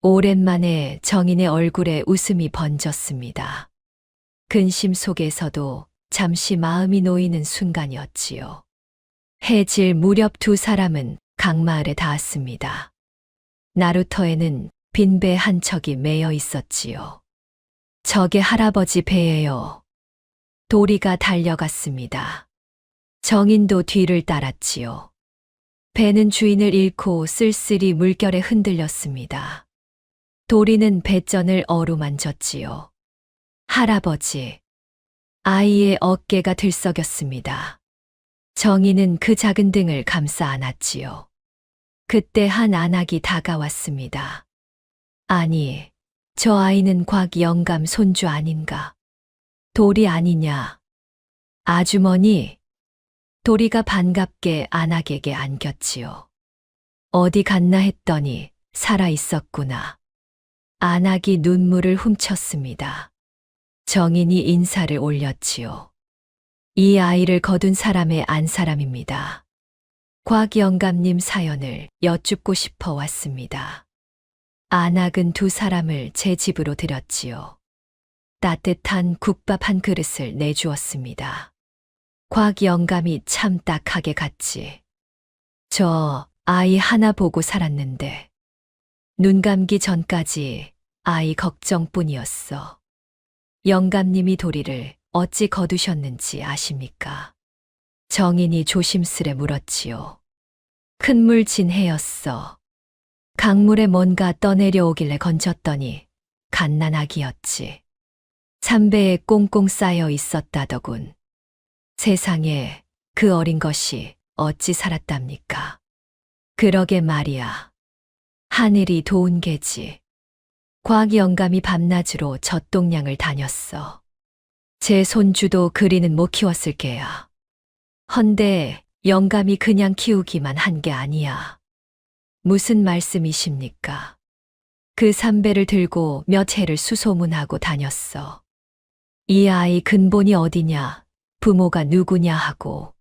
오랜만에 정인의 얼굴에 웃음이 번졌습니다. 근심 속에서도 잠시 마음이 놓이는 순간이었지요. 해질 무렵 두 사람은 강마을에 닿았습니다. 나루터에는 빈 배 한 척이 매여 있었지요. 저게 할아버지 배예요. 도리가 달려갔습니다. 정인도 뒤를 따랐지요. 배는 주인을 잃고 쓸쓸히 물결에 흔들렸습니다. 도리는 배전을 어루만졌지요. 할아버지. 아이의 어깨가 들썩였습니다. 정인은 그 작은 등을 감싸 안았지요. 그때 한 안악이 다가왔습니다. 아니, 저 아이는 곽 영감 손주 아닌가? 도리 아니냐? 아주머니. 도리가 반갑게 안악에게 안겼지요. 어디 갔나 했더니 살아 있었구나. 안악이 눈물을 훔쳤습니다. 정인이 인사를 올렸지요. 이 아이를 거둔 사람의 안 사람입니다. 곽 영감님 사연을 여쭙고 싶어 왔습니다. 안악은 두 사람을 제 집으로 들였지요. 따뜻한 국밥 한 그릇을 내주었습니다. 곽 영감이 참 딱하게 갔지. 저 아이 하나 보고 살았는데 눈 감기 전까지 아이 걱정뿐이었어. 영감님이 도리를 어찌 거두셨는지 아십니까? 정인이 조심스레 물었지요. 큰 물 진 해였어. 강물에 뭔가 떠내려오길래 건졌더니 갓난아기였지. 삼배에 꽁꽁 쌓여 있었다더군. 세상에 그 어린 것이 어찌 살았답니까? 그러게 말이야. 하늘이 도운 게지. 곽 영감이 밤낮으로 젖동량을 다녔어. 제 손주도 그리는 못 키웠을 게야. 헌데 영감이 그냥 키우기만 한 게 아니야. 무슨 말씀이십니까? 그 삼배를 들고 몇 해를 수소문하고 다녔어. 이 아이 근본이 어디냐, 부모가 누구냐 하고.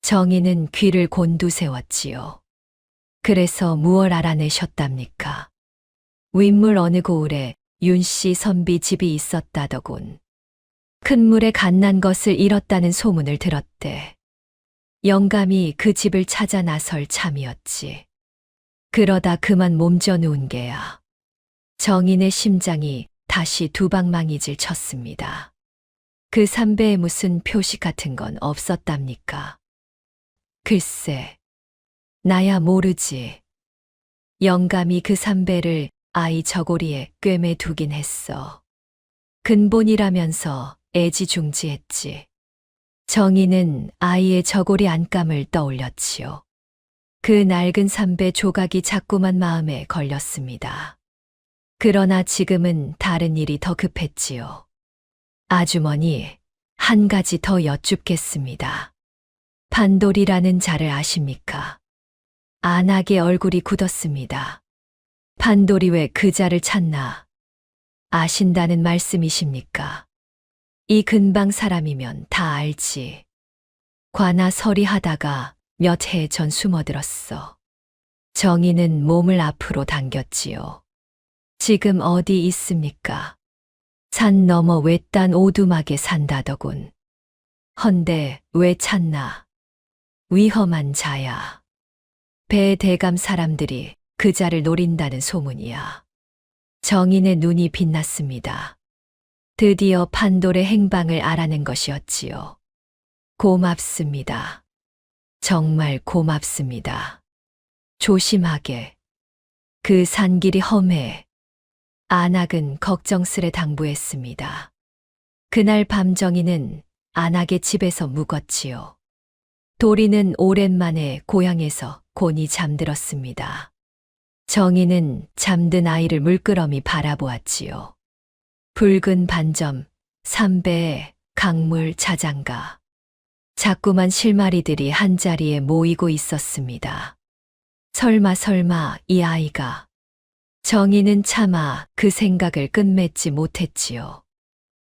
정인은 귀를 곤두세웠지요. 그래서 무얼 알아내셨답니까? 윗물 어느 고을에 윤씨 선비 집이 있었다더군. 큰 물에 갓난 것을 잃었다는 소문을 들었대. 영감이 그 집을 찾아 나설 참이었지. 그러다 그만 몸져 누운 게야. 정인의 심장이 다시 두방망이질 쳤습니다. 그 삼배에 무슨 표식 같은 건 없었답니까? 글쎄, 나야 모르지. 영감이 그 삼배를 아이 저고리에 꿰매 두긴 했어. 근본이라면서 애지중지했지. 정인은 아이의 저고리 안감을 떠올렸지요. 그 낡은 삼배 조각이 자꾸만 마음에 걸렸습니다. 그러나 지금은 다른 일이 더 급했지요. 아주머니, 한 가지 더 여쭙겠습니다. 판돌이라는 자를 아십니까? 안악의 얼굴이 굳었습니다. 판돌이 왜 그 자를 찾나? 아신다는 말씀이십니까? 이 근방 사람이면 다 알지. 관아 서리하다가 몇 해 전 숨어들었어. 정인은 몸을 앞으로 당겼지요. 지금 어디 있습니까? 산 너머 외딴 오두막에 산다더군. 헌데 왜 찾나? 위험한 자야. 배 대감 사람들이 그 자를 노린다는 소문이야. 정인의 눈이 빛났습니다. 드디어 판돌의 행방을 알아낸 것이었지요. 고맙습니다. 정말 고맙습니다. 조심하게. 그 산길이 험해. 안악은 걱정스레 당부했습니다. 그날 밤 정인은 안악의 집에서 묵었지요. 도리는 오랜만에 고향에서 곤히 잠들었습니다. 정인은 잠든 아이를 물끄러미 바라보았지요. 붉은 반점, 삼배, 강물, 자장가. 자꾸만 실마리들이 한자리에 모이고 있었습니다. 설마 이 아이가. 정인은 차마 그 생각을 끝맺지 못했지요.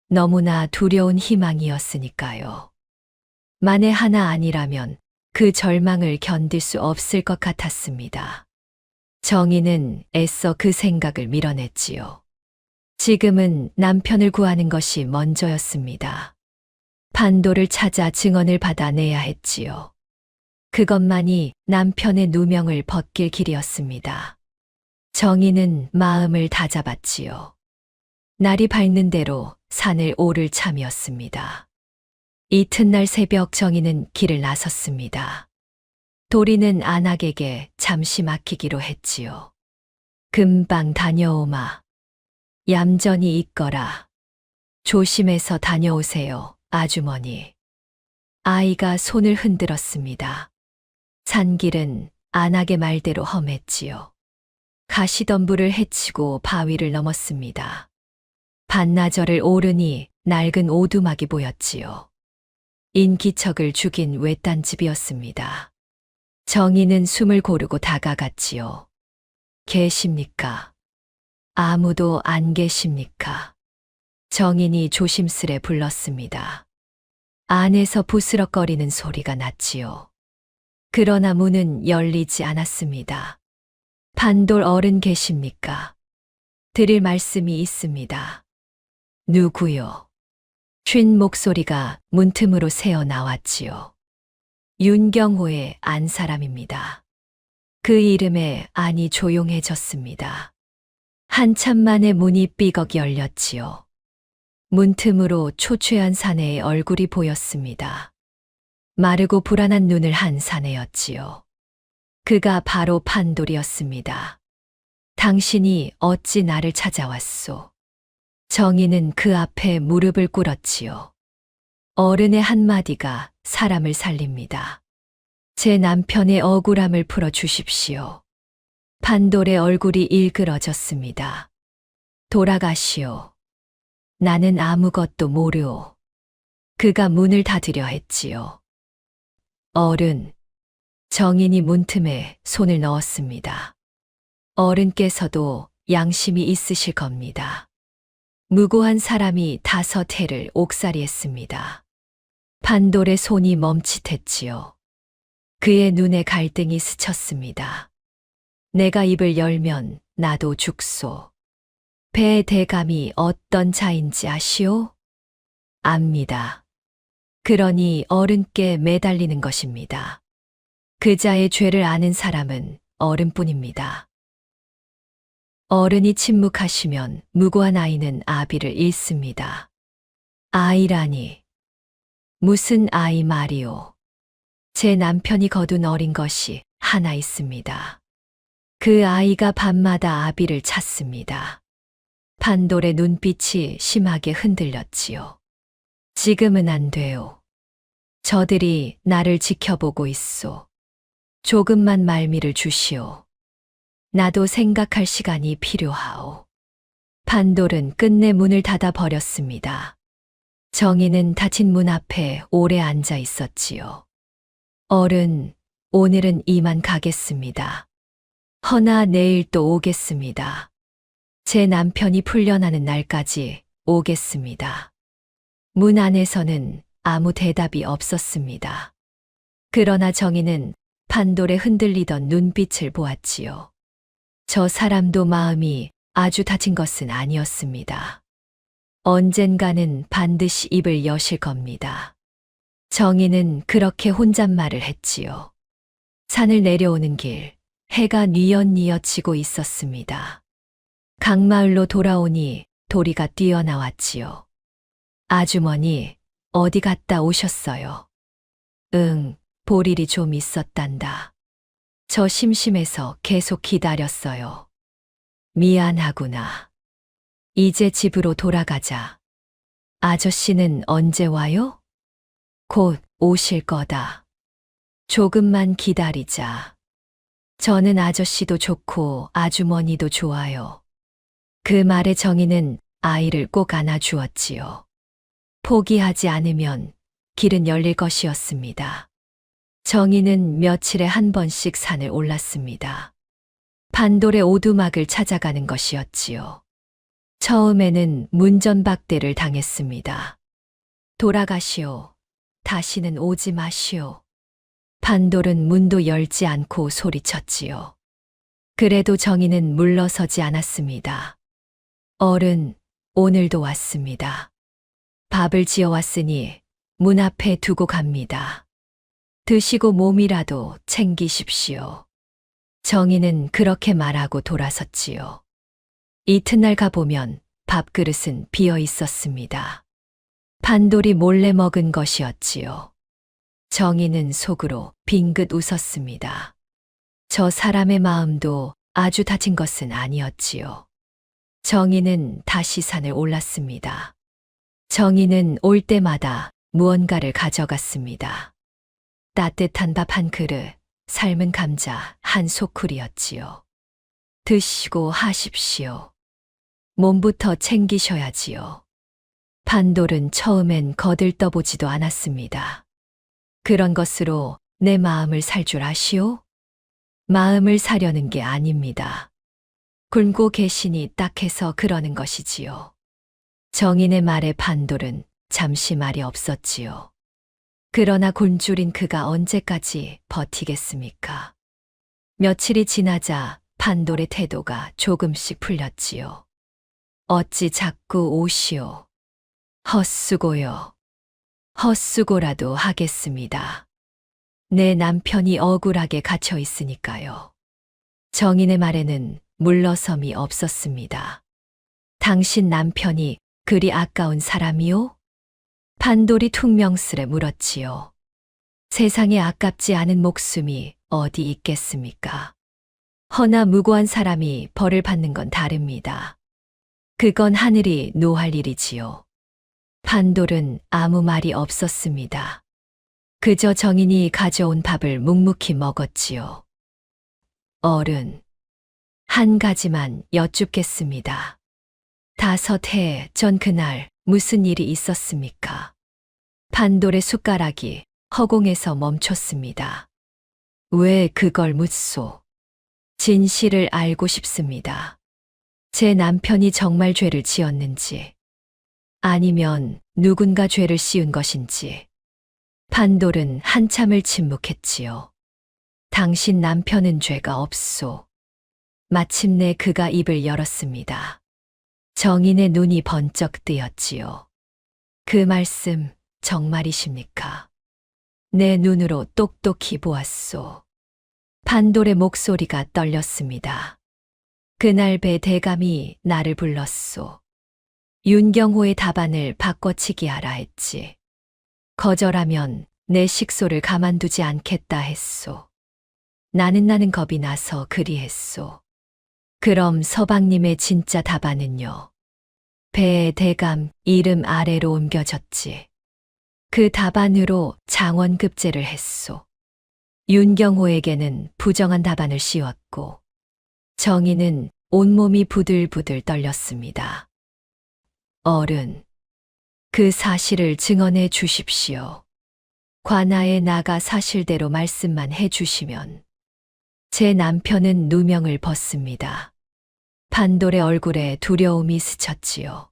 너무나 두려운 희망이었으니까요. 만에 하나 아니라면 그 절망을 견딜 수 없을 것 같았습니다. 정인은 애써 그 생각을 밀어냈지요. 지금은 남편을 구하는 것이 먼저였습니다. 판도를 찾아 증언을 받아내야 했지요. 그것만이 남편의 누명을 벗길 길이었습니다. 정인은 마음을 다잡았지요. 날이 밝는 대로 산을 오를 참이었습니다. 이튿날 새벽 정인은 길을 나섰습니다. 도리는 안악에게 잠시 맡기기로 했지요. 금방 다녀오마. 얌전히 있거라. 조심해서 다녀오세요, 아주머니. 아이가 손을 흔들었습니다. 산길은 안악의 말대로 험했지요. 가시덤불을 헤치고 바위를 넘었습니다. 반나절을 오르니 낡은 오두막이 보였지요. 인기척을 죽인 외딴 집이었습니다. 정인은 숨을 고르고 다가갔지요. 계십니까? 아무도 안 계십니까? 정인이 조심스레 불렀습니다. 안에서 부스럭거리는 소리가 났지요. 그러나 문은 열리지 않았습니다. 판돌 어른 계십니까? 드릴 말씀이 있습니다. 누구요? 쉰 목소리가 문틈으로 새어 나왔지요. 윤경호의 안 사람입니다. 그 이름에 안이 조용해졌습니다. 한참 만에 문이 삐걱 열렸지요. 문틈으로 초췌한 사내의 얼굴이 보였습니다. 마르고 불안한 눈을 한 사내였지요. 그가 바로 판돌이었습니다. 당신이 어찌 나를 찾아왔소? 정인은 그 앞에 무릎을 꿇었지요. 어른의 한마디가 사람을 살립니다. 제 남편의 억울함을 풀어주십시오. 판돌의 얼굴이 일그러졌습니다. 돌아가시오. 나는 아무것도 모르오. 그가 문을 닫으려 했지요. 어른. 정인이 문틈에 손을 넣었습니다. 어른께서도 양심이 있으실 겁니다. 무고한 사람이 5해를 옥살이했습니다. 판돌의 손이 멈칫했지요. 그의 눈에 갈등이 스쳤습니다. 내가 입을 열면 나도 죽소. 배의 대감이 어떤 자인지 아시오? 압니다. 그러니 어른께 매달리는 것입니다. 그 자의 죄를 아는 사람은 어른뿐입니다. 어른이 침묵하시면 무고한 아이는 아비를 잃습니다. 아이라니. 무슨 아이 말이오. 제 남편이 거둔 어린 것이 하나 있습니다. 그 아이가 밤마다 아비를 찾습니다. 판돌의 눈빛이 심하게 흔들렸지요. 지금은 안 돼요. 저들이 나를 지켜보고 있소. 조금만 말미를 주시오. 나도 생각할 시간이 필요하오. 판돌은 끝내 문을 닫아 버렸습니다. 정인은 닫힌 문 앞에 오래 앉아 있었지요. 어른, 오늘은 이만 가겠습니다. 허나 내일 또 오겠습니다. 제 남편이 풀려나는 날까지 오겠습니다. 문 안에서는 아무 대답이 없었습니다. 그러나 정인은 판돌의 흔들리던 눈빛을 보았지요. 저 사람도 마음이 아주 다친 것은 아니었습니다. 언젠가는 반드시 입을 여실 겁니다. 정인은 그렇게 혼잣말을 했지요. 산을 내려오는 길, 해가 뉘엿뉘엿 지고 있었습니다. 강마을로 돌아오니 도리가 뛰어나왔지요. 아주머니, 어디 갔다 오셨어요? 응, 볼 일이 좀 있었단다. 저 심심해서 계속 기다렸어요. 미안하구나. 이제 집으로 돌아가자. 아저씨는 언제 와요? 곧 오실 거다. 조금만 기다리자. 저는 아저씨도 좋고 아주머니도 좋아요. 그 말에 정인은 아이를 꼭 안아주었지요. 포기하지 않으면 길은 열릴 것이었습니다. 정인은 며칠에 한 번씩 산을 올랐습니다. 판돌의 오두막을 찾아가는 것이었지요. 처음에는 문전박대를 당했습니다. 돌아가시오. 다시는 오지 마시오. 판돌은 문도 열지 않고 소리쳤지요. 그래도 정인은 물러서지 않았습니다. 어른, 오늘도 왔습니다. 밥을 지어왔으니 문 앞에 두고 갑니다. 드시고 몸이라도 챙기십시오. 정인은 그렇게 말하고 돌아섰지요. 이튿날 가보면 밥그릇은 비어 있었습니다. 판돌이 몰래 먹은 것이었지요. 정인은 속으로 빙긋 웃었습니다. 저 사람의 마음도 아주 다친 것은 아니었지요. 정인은 다시 산을 올랐습니다. 정인은 올 때마다 무언가를 가져갔습니다. 따뜻한 밥 한 그릇, 삶은 감자 한 소쿠리였지요. 드시고 하십시오. 몸부터 챙기셔야지요. 판돌은 처음엔 거들떠보지도 않았습니다. 그런 것으로 내 마음을 살 줄 아시오? 마음을 사려는 게 아닙니다. 굶고 계시니 딱해서 그러는 것이지요. 정인의 말에 판돌은 잠시 말이 없었지요. 그러나 굶주린 그가 언제까지 버티겠습니까? 며칠이 지나자 판돌의 태도가 조금씩 풀렸지요. 어찌 자꾸 오시오. 헛수고요. 헛수고라도 하겠습니다. 내 남편이 억울하게 갇혀 있으니까요. 정인의 말에는 물러섬이 없었습니다. 당신 남편이 그리 아까운 사람이요? 판돌이 퉁명스레 물었지요. 세상에 아깝지 않은 목숨이 어디 있겠습니까? 허나 무고한 사람이 벌을 받는 건 다릅니다. 그건 하늘이 노할 일이지요. 판돌은 아무 말이 없었습니다. 그저 정인이 가져온 밥을 묵묵히 먹었지요. 어른, 한 가지만 여쭙겠습니다. 5해 전 그날 무슨 일이 있었습니까? 판돌의 숟가락이 허공에서 멈췄습니다. 왜 그걸 묻소? 진실을 알고 싶습니다. 제 남편이 정말 죄를 지었는지, 아니면 누군가 죄를 씌운 것인지. 판돌은 한참을 침묵했지요. 당신 남편은 죄가 없소. 마침내 그가 입을 열었습니다. 정인의 눈이 번쩍 뜨였지요. 그 말씀 정말이십니까? 내 눈으로 똑똑히 보았소. 판돌의 목소리가 떨렸습니다. 그날 배 대감이 나를 불렀소. 윤경호의 답안을 바꿔치기 하라 했지. 거절하면 내 식소를 가만두지 않겠다 했소. 나는 겁이 나서 그리했소. 그럼 서방님의 진짜 답안은요? 배의 대감 이름 아래로 옮겨졌지. 그 답안으로 장원급제를 했소. 윤경호에게는 부정한 답안을 씌웠고 정인은 온몸이 부들부들 떨렸습니다. 어른, 그 사실을 증언해 주십시오. 관아에 나가 사실대로 말씀만 해 주시면 제 남편은 누명을 벗습니다. 판돌의 얼굴에 두려움이 스쳤지요.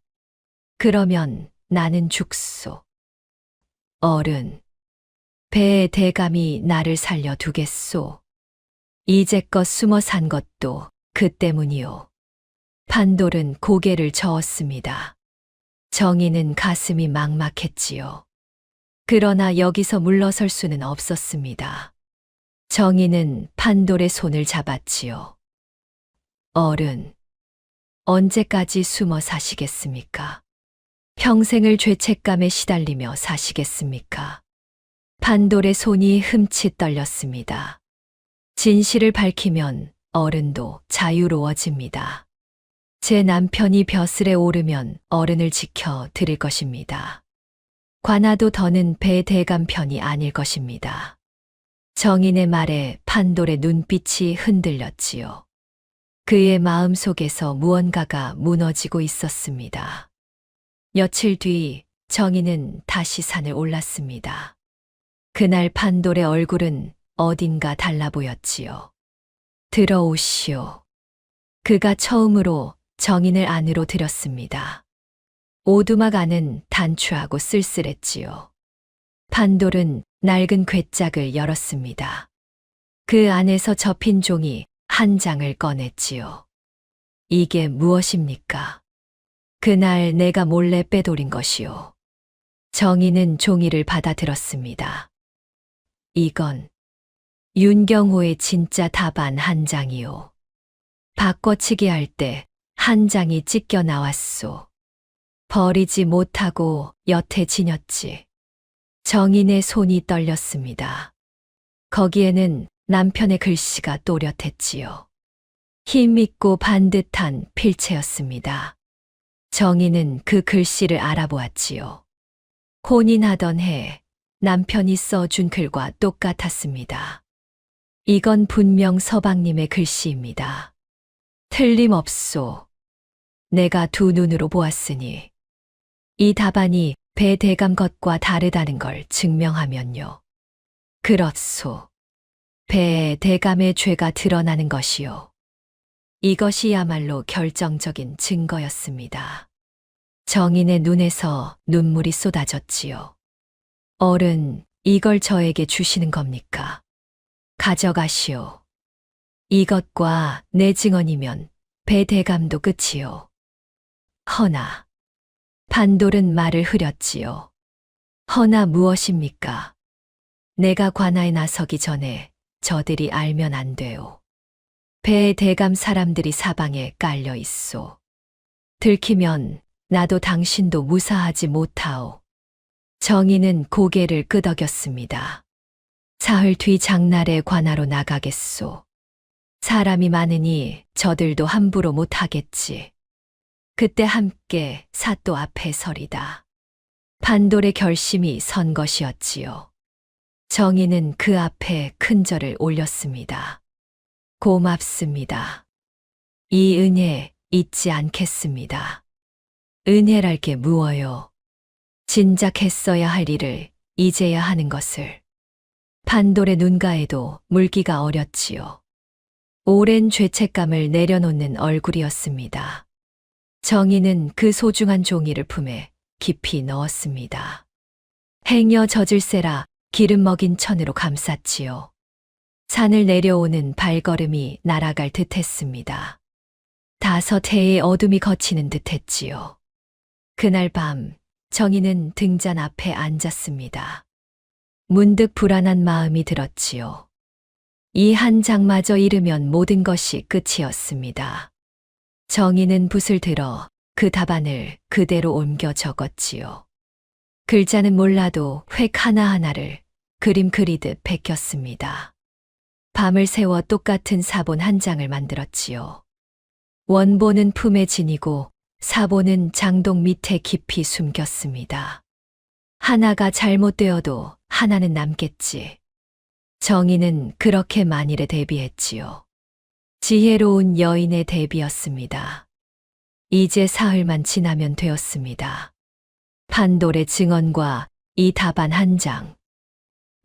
그러면 나는 죽소. 어른, 배의 대감이 나를 살려두겠소. 이제껏 숨어 산 것도 그 때문이요. 판돌은 고개를 저었습니다. 정인은 가슴이 막막했지요. 그러나 여기서 물러설 수는 없었습니다. 정인은 판돌의 손을 잡았지요. 어른, 언제까지 숨어 사시겠습니까? 평생을 죄책감에 시달리며 사시겠습니까? 판돌의 손이 흠칫 떨렸습니다. 진실을 밝히면 어른도 자유로워집니다. 제 남편이 벼슬에 오르면 어른을 지켜 드릴 것입니다. 관아도 더는 배 대감 편이 아닐 것입니다. 정인의 말에 판돌의 눈빛이 흔들렸지요. 그의 마음속에서 무언가가 무너지고 있었습니다. 며칠 뒤 정인은 다시 산을 올랐습니다. 그날 판돌의 얼굴은 어딘가 달라 보였지요. 들어오시오. 그가 처음으로 정인을 안으로 들였습니다. 오두막 안은 단추하고 쓸쓸했지요. 판돌은 낡은 궤짝을 열었습니다. 그 안에서 접힌 종이 한 장을 꺼냈지요. 이게 무엇입니까? 그날 내가 몰래 빼돌린 것이요. 정인은 종이를 받아들었습니다. 이건 윤경호의 진짜 답안 한 장이요. 바꿔치기 할 때 한 장이 찢겨 나왔소. 버리지 못하고 여태 지녔지. 정인의 손이 떨렸습니다. 거기에는 남편의 글씨가 또렷했지요. 힘있고 반듯한 필체였습니다. 정인은 그 글씨를 알아보았지요. 혼인하던 해 남편이 써준 글과 똑같았습니다. 이건 분명 서방님의 글씨입니다. 틀림없소. 내가 두 눈으로 보았으니 이 답안이 배 대감 것과 다르다는 걸 증명하면요. 그렇소. 배 대감의 죄가 드러나는 것이요. 이것이야말로 결정적인 증거였습니다. 정인의 눈에서 눈물이 쏟아졌지요. 어른, 이걸 저에게 주시는 겁니까? 가져가시오. 이것과 내 증언이면 배 대감도 끝이요. 허나, 판돌은 말을 흐렸지요. 허나 무엇입니까? 내가 관아에 나서기 전에 저들이 알면 안 돼요. 배에 대감 사람들이 사방에 깔려 있소. 들키면 나도 당신도 무사하지 못하오. 정인은 고개를 끄덕였습니다. 사흘 뒤 장날에 관아로 나가겠소. 사람이 많으니 저들도 함부로 못하겠지. 그때 함께 사또 앞에 서리다. 판돌의 결심이 선 것이었지요. 정인은 그 앞에 큰 절을 올렸습니다. 고맙습니다. 이 은혜 잊지 않겠습니다. 은혜랄 게 무어요. 진작 했어야 할 일을 이제야 하는 것을. 판돌의 눈가에도 물기가 어렸지요. 오랜 죄책감을 내려놓는 얼굴이었습니다. 정인은 그 소중한 종이를 품에 깊이 넣었습니다. 행여 젖을세라 기름 먹인 천으로 감쌌지요. 산을 내려오는 발걸음이 날아갈 듯 했습니다. 5해의 어둠이 걷히는 듯 했지요. 그날 밤 정인은 등잔 앞에 앉았습니다. 문득 불안한 마음이 들었지요. 이 한 장마저 잃으면 모든 것이 끝이었습니다. 정인은 붓을 들어 그 답안을 그대로 옮겨 적었지요. 글자는 몰라도 획 하나하나를 그림 그리듯 베꼈습니다. 밤을 새워 똑같은 사본 한 장을 만들었지요. 원본은 품에 지니고 사본은 장독 밑에 깊이 숨겼습니다. 하나가 잘못되어도 하나는 남겠지. 정인은 그렇게 만일에 대비했지요. 지혜로운 여인의 대비였습니다. 이제 사흘만 지나면 되었습니다. 판돌의 증언과 이 답안 한 장.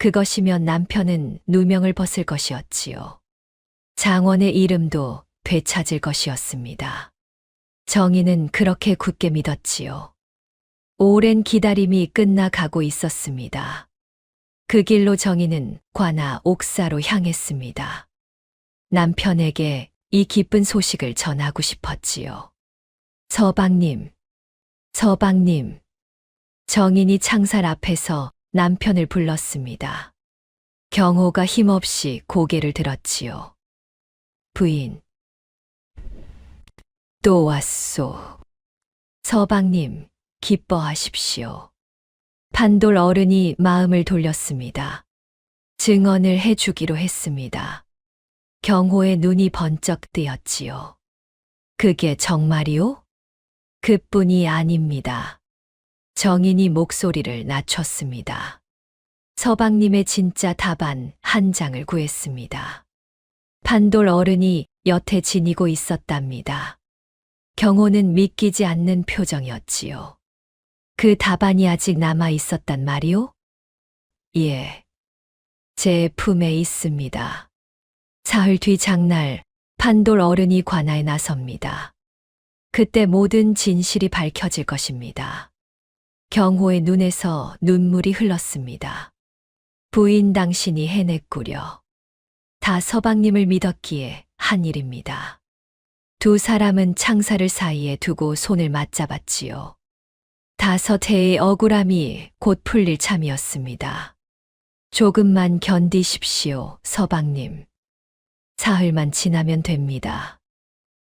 그것이면 남편은 누명을 벗을 것이었지요. 장원의 이름도 되찾을 것이었습니다. 정인은 그렇게 굳게 믿었지요. 오랜 기다림이 끝나가고 있었습니다. 그 길로 정인은 관아 옥사로 향했습니다. 남편에게 이 기쁜 소식을 전하고 싶었지요. 서방님, 서방님. 정인이 창살 앞에서 남편을 불렀습니다. 경호가 힘없이 고개를 들었지요. 부인. 또 왔소. 서방님, 기뻐하십시오. 판돌 어른이 마음을 돌렸습니다. 증언을 해주기로 했습니다. 경호의 눈이 번쩍 뜨였지요. 그게 정말이오? 그뿐이 아닙니다. 정인이 목소리를 낮췄습니다. 서방님의 진짜 답안 한 장을 구했습니다. 판돌 어른이 여태 지니고 있었답니다. 경호는 믿기지 않는 표정이었지요. 그 답안이 아직 남아 있었단 말이오? 예. 제 품에 있습니다. 사흘 뒤 장날 판돌 어른이 관아에 나섭니다. 그때 모든 진실이 밝혀질 것입니다. 경호의 눈에서 눈물이 흘렀습니다. 부인 당신이 해냈구려. 다 서방님을 믿었기에 한 일입니다. 두 사람은 창살을 사이에 두고 손을 맞잡았지요. 5해의 억울함이 곧 풀릴 참이었습니다. 조금만 견디십시오, 서방님. 사흘만 지나면 됩니다.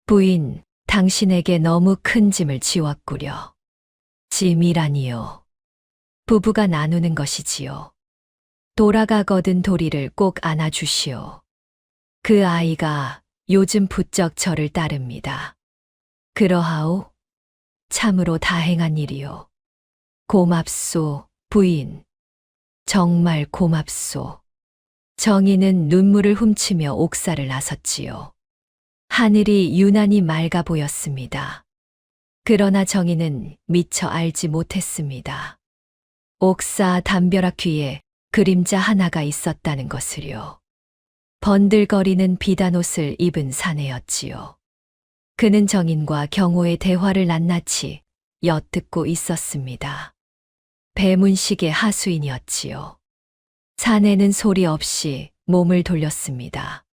부인, 당신에게 너무 큰 짐을 지웠구려. 짐이라니요. 부부가 나누는 것이지요. 돌아가거든 도리를 꼭 안아주시오. 그 아이가 요즘 부쩍 저를 따릅니다. 그러하오? 참으로 다행한 일이요. 고맙소, 부인. 정말 고맙소. 정인은 눈물을 훔치며 옥사를 나섰지요. 하늘이 유난히 맑아 보였습니다. 그러나 정인은 미처 알지 못했습니다. 옥사 담벼락 뒤에 그림자 하나가 있었다는 것을요. 번들거리는 비단옷을 입은 사내였지요. 그는 정인과 경호의 대화를 낱낱이 엿듣고 있었습니다. 배문식의 하수인이었지요. 사내는 소리 없이 몸을 돌렸습니다.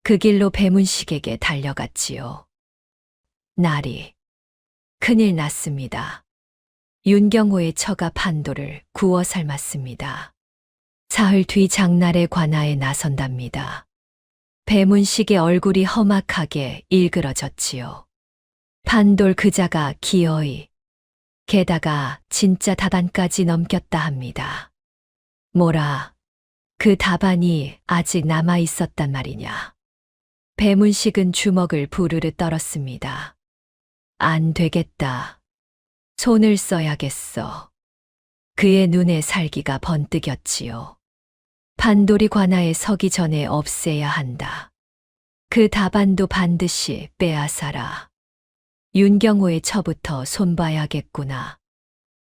그 길로 배문식에게 달려갔지요. 날이 큰일 났습니다. 윤경호의 처가 판도를 구워 삶았습니다. 사흘 뒤 장날의 관아에 나선답니다. 배문식의 얼굴이 험악하게 일그러졌지요. 판돌 그자가 기어이, 게다가 진짜 답안까지 넘겼다 합니다. 뭐라, 그 답안이 아직 남아 있었단 말이냐. 배문식은 주먹을 부르르 떨었습니다. 안 되겠다. 손을 써야겠어. 그의 눈에 살기가 번뜩였지요. 판돌이 관아에 서기 전에 없애야 한다. 그 답안도 반드시 빼앗아라. 윤경호의 처부터 손봐야겠구나.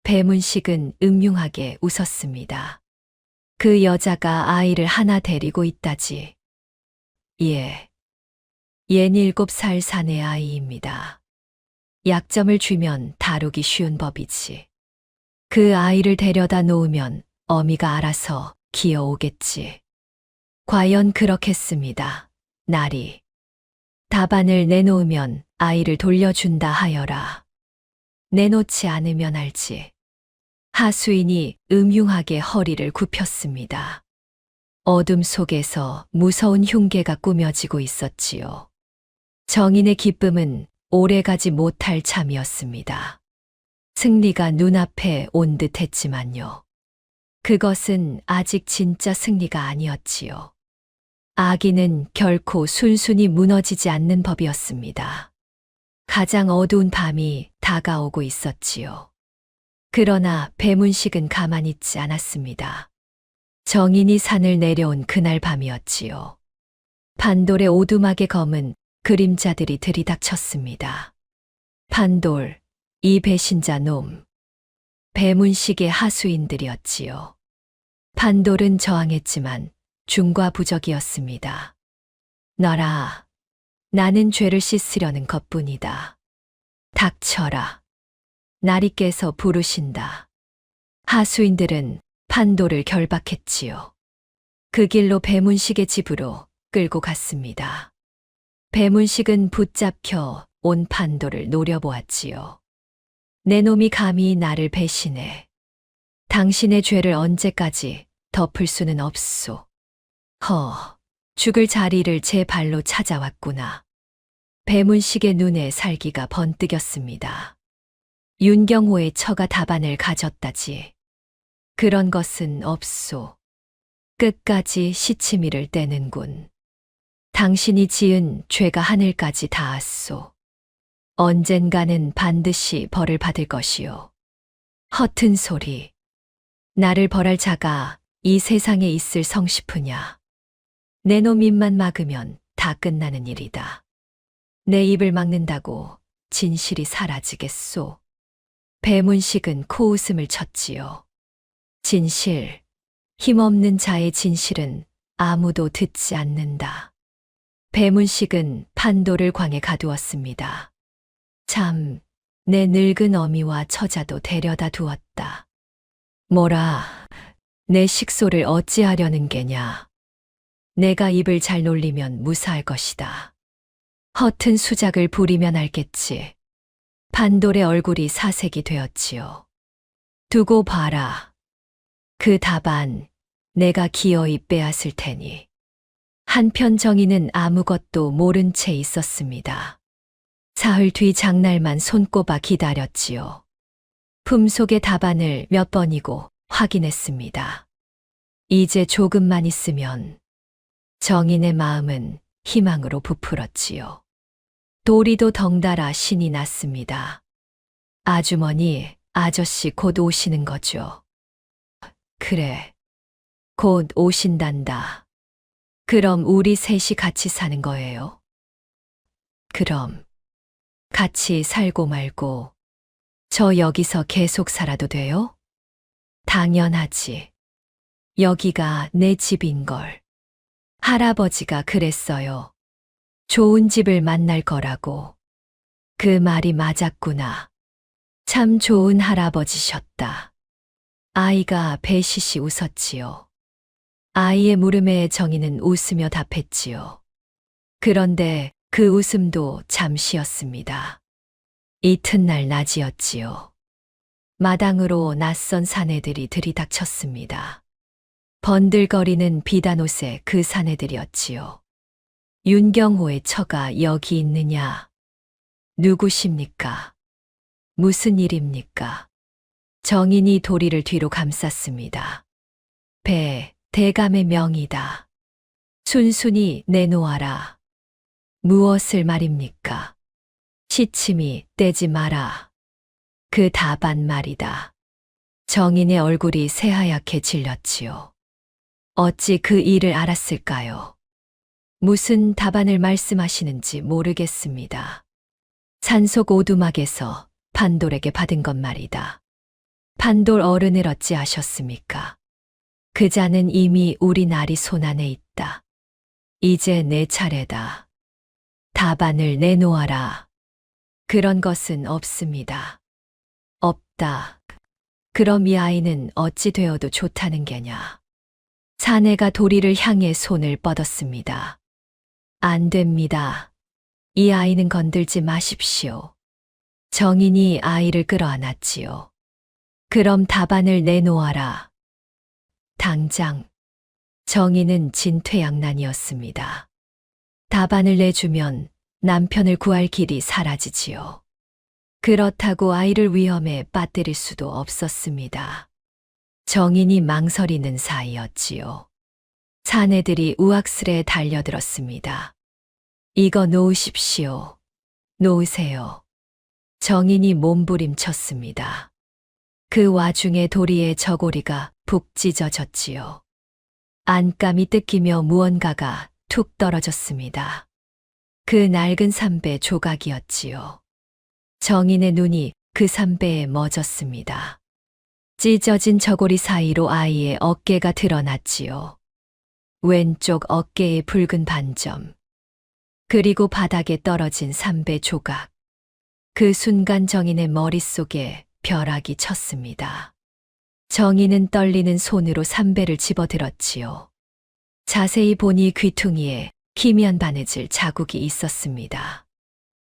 배문식은 음흉하게 웃었습니다. 그 여자가 아이를 하나 데리고 있다지. 예. 67살 사내 아이입니다. 약점을 주면 다루기 쉬운 법이지. 그 아이를 데려다 놓으면 어미가 알아서 기어오겠지. 과연 그렇겠습니다. 날이. 답안을 내놓으면 아이를 돌려준다 하여라. 내놓지 않으면 알지. 하수인이 음흉하게 허리를 굽혔습니다. 어둠 속에서 무서운 흉계가 꾸며지고 있었지요. 정인의 기쁨은 오래가지 못할 참이었습니다. 승리가 눈앞에 온 듯했지만요. 그것은 아직 진짜 승리가 아니었지요. 악인은 결코 순순히 무너지지 않는 법이었습니다. 가장 어두운 밤이 다가오고 있었지요. 그러나 배문식은 가만히 있지 않았습니다. 정인이 산을 내려온 그날 밤이었지요. 판돌의 오두막에 검은 그림자들이 들이닥쳤습니다. 판돌, 이 배신자 놈. 배문식의 하수인들이었지요. 판돌은 저항했지만 중과부적이었습니다. 너라, 나는 죄를 씻으려는 것뿐이다. 닥쳐라. 날이 깨서 부르신다. 하수인들은 판돌을 결박했지요. 그 길로 배문식의 집으로 끌고 갔습니다. 배문식은 붙잡혀 온 판돌을 노려보았지요. 내 놈이 감히 나를 배신해. 당신의 죄를 언제까지 덮을 수는 없소. 죽을 자리를 제 발로 찾아왔구나. 배문식의 눈에 살기가 번뜩였습니다. 윤경호의 처가 답안을 가졌다지. 그런 것은 없소. 끝까지 시치미를 떼는군. 당신이 지은 죄가 하늘까지 닿았소. 언젠가는 반드시 벌을 받을 것이요. 허튼 소리. 나를 벌할 자가 이 세상에 있을 성시프냐. 내 놈 입만 막으면 다 끝나는 일이다. 내 입을 막는다고 진실이 사라지겠소. 배문식은 코웃음을 쳤지요. 진실, 힘없는 자의 진실은 아무도 듣지 않는다. 배문식은 판도를 광에 가두었습니다. 참, 내 늙은 어미와 처자도 데려다 두었다. 뭐라, 내 식소를 어찌하려는 게냐. 내가 입을 잘 놀리면 무사할 것이다. 허튼 수작을 부리면 알겠지. 판돌의 얼굴이 사색이 되었지요. 두고 봐라. 그 답안 내가 기어이 빼앗을 테니. 한편 정인은 아무것도 모른 채 있었습니다. 사흘 뒤 장날만 손꼽아 기다렸지요. 품속의 답안을 몇 번이고 확인했습니다. 이제 조금만 있으면 정인의 마음은 희망으로 부풀었지요. 도리도 덩달아 신이 났습니다. 아주머니, 아저씨 곧 오시는 거죠. 그래, 곧 오신단다. 그럼 우리 셋이 같이 사는 거예요? 그럼 같이 살고 말고 저 여기서 계속 살아도 돼요? 당연하지. 여기가 내 집인걸. 할아버지가 그랬어요. 좋은 집을 만날 거라고. 그 말이 맞았구나. 참 좋은 할아버지셨다. 아이가 배시시 웃었지요. 아이의 물음에 정희는 웃으며 답했지요. 그런데 그 웃음도 잠시였습니다. 이튿날 낮이었지요. 마당으로 낯선 사내들이 들이닥쳤습니다. 번들거리는 비단옷의 그 사내들이었지요. 윤경호의 처가 여기 있느냐? 누구십니까? 무슨 일입니까? 정인이 도리를 뒤로 감쌌습니다. 대감의 명이다. 순순히 내놓아라. 무엇을 말입니까? 시침이 떼지 마라. 그 답안 말이다. 정인의 얼굴이 새하얗게 질렸지요. 어찌 그 일을 알았을까요? 무슨 답안을 말씀하시는지 모르겠습니다. 산속 오두막에서 판돌에게 받은 것 말이다. 판돌 어른을 어찌하셨습니까? 그 자는 이미 우리 나리 손안에 있다. 이제 내 차례다. 답안을 내놓아라. 그런 것은 없습니다. 없다. 그럼 이 아이는 어찌 되어도 좋다는 게냐? 사내가 도리를 향해 손을 뻗었습니다. 안 됩니다. 이 아이는 건들지 마십시오. 정인이 아이를 끌어안았지요. 그럼 답안을 내놓아라. 당장. 정인은 진퇴양난이었습니다. 답안을 내주면 남편을 구할 길이 사라지지요. 그렇다고 아이를 위험에 빠뜨릴 수도 없었습니다. 정인이 망설이는 사이였지요. 사내들이 우악스레 달려들었습니다. 이거 놓으십시오. 놓으세요. 정인이 몸부림쳤습니다. 그 와중에 도리의 저고리가 푹 찢어졌지요. 안감이 뜯기며 무언가가 툭 떨어졌습니다. 그 낡은 삼배 조각이었지요. 정인의 눈이 그 삼배에 멎었습니다. 찢어진 저고리 사이로 아이의 어깨가 드러났지요. 왼쪽 어깨에 붉은 반점. 그리고 바닥에 떨어진 삼배 조각. 그 순간 정인의 머릿속에 벼락이 쳤습니다. 정인은 떨리는 손으로 삼배를 집어들었지요. 자세히 보니 귀퉁이에 희미한 바느질 자국이 있었습니다.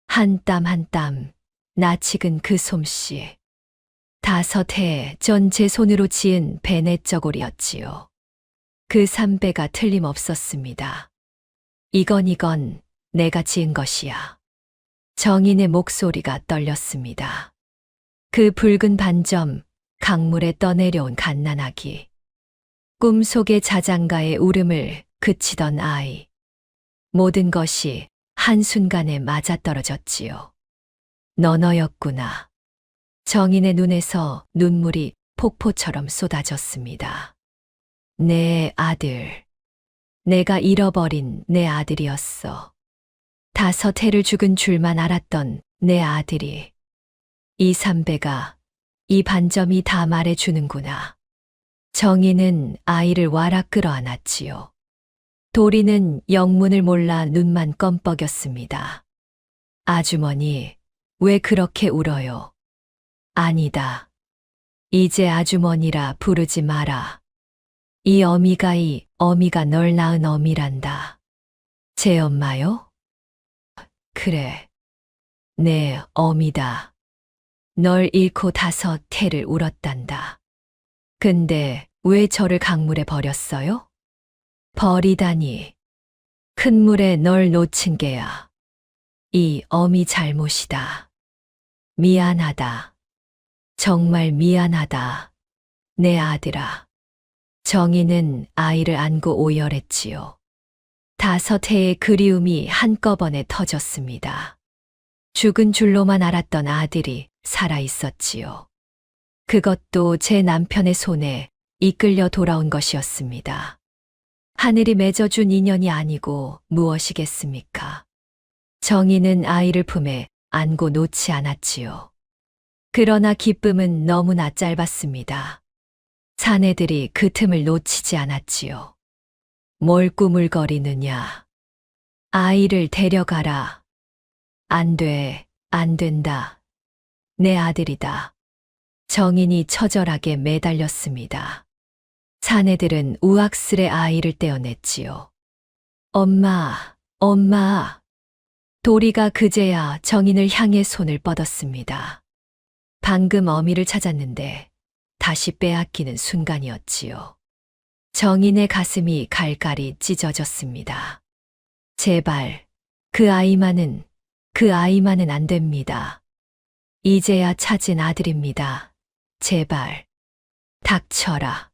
한 땀 한 땀 나치근 그 솜씨. 5해 전 제 손으로 지은 베넷 저고리였지요. 그 삼배가 틀림없었습니다. 이건 내가 지은 것이야. 정인의 목소리가 떨렸습니다. 그 붉은 반점, 강물에 떠내려온 갓난아기. 꿈속의 자장가의 울음을 그치던 아이. 모든 것이 한순간에 맞아떨어졌지요. 너너였구나. 정인의 눈에서 눈물이 폭포처럼 쏟아졌습니다. 내 아들. 내가 잃어버린 내 아들이었어. 5해를 죽은 줄만 알았던 내 아들이. 이 삼배가, 이 반점이 다 말해주는구나. 정인은 아이를 와락 끌어안았지요. 도리는 영문을 몰라 눈만 껌뻑였습니다. 아주머니, 왜 그렇게 울어요? 아니다. 이제 아주머니라 부르지 마라. 이 어미가 널 낳은 어미란다. 제 엄마요? 그래. 내 어미다. 널 잃고 5해를 울었단다. 근데 왜 저를 강물에 버렸어요? 버리다니. 큰 물에 널 놓친 게야. 이 어미 잘못이다. 미안하다. 정말 미안하다. 내 아들아. 정인은 아이를 안고 오열했지요. 5해의 그리움이 한꺼번에 터졌습니다. 죽은 줄로만 알았던 아들이 살아 있었지요. 그것도 제 남편의 손에 이끌려 돌아온 것이었습니다. 하늘이 맺어준 인연이 아니고 무엇이겠습니까? 정인은 아이를 품에 안고 놓지 않았지요. 그러나 기쁨은 너무나 짧았습니다. 사내들이 그 틈을 놓치지 않았지요. 뭘 꾸물거리느냐. 아이를 데려가라. 안 돼. 안 된다. 내 아들이다. 정인이 처절하게 매달렸습니다. 사내들은 우악스레 아이를 떼어냈지요. 엄마, 엄마. 도리가 그제야 정인을 향해 손을 뻗었습니다. 방금 어미를 찾았는데 다시 빼앗기는 순간이었지요. 정인의 가슴이 갈갈이 찢어졌습니다. 제발, 그 아이만은 안 됩니다. 이제야 찾은 아들입니다. 제발. 닥쳐라.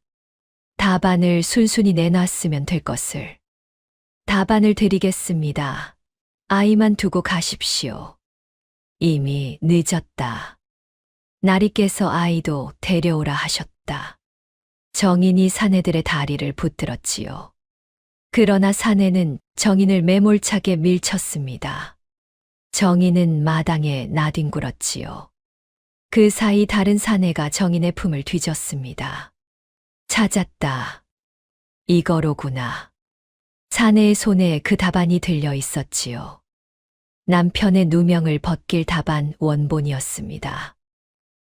답안을 순순히 내놨으면 될 것을. 답안을 드리겠습니다. 아이만 두고 가십시오. 이미 늦었다. 나리께서 아이도 데려오라 하셨다. 정인이 사내들의 다리를 붙들었지요. 그러나 사내는 정인을 매몰차게 밀쳤습니다. 정인은 마당에 나뒹굴었지요. 그 사이 다른 사내가 정인의 품을 뒤졌습니다. 찾았다. 이거로구나. 사내의 손에 그 답안이 들려 있었지요. 남편의 누명을 벗길 답안 원본이었습니다.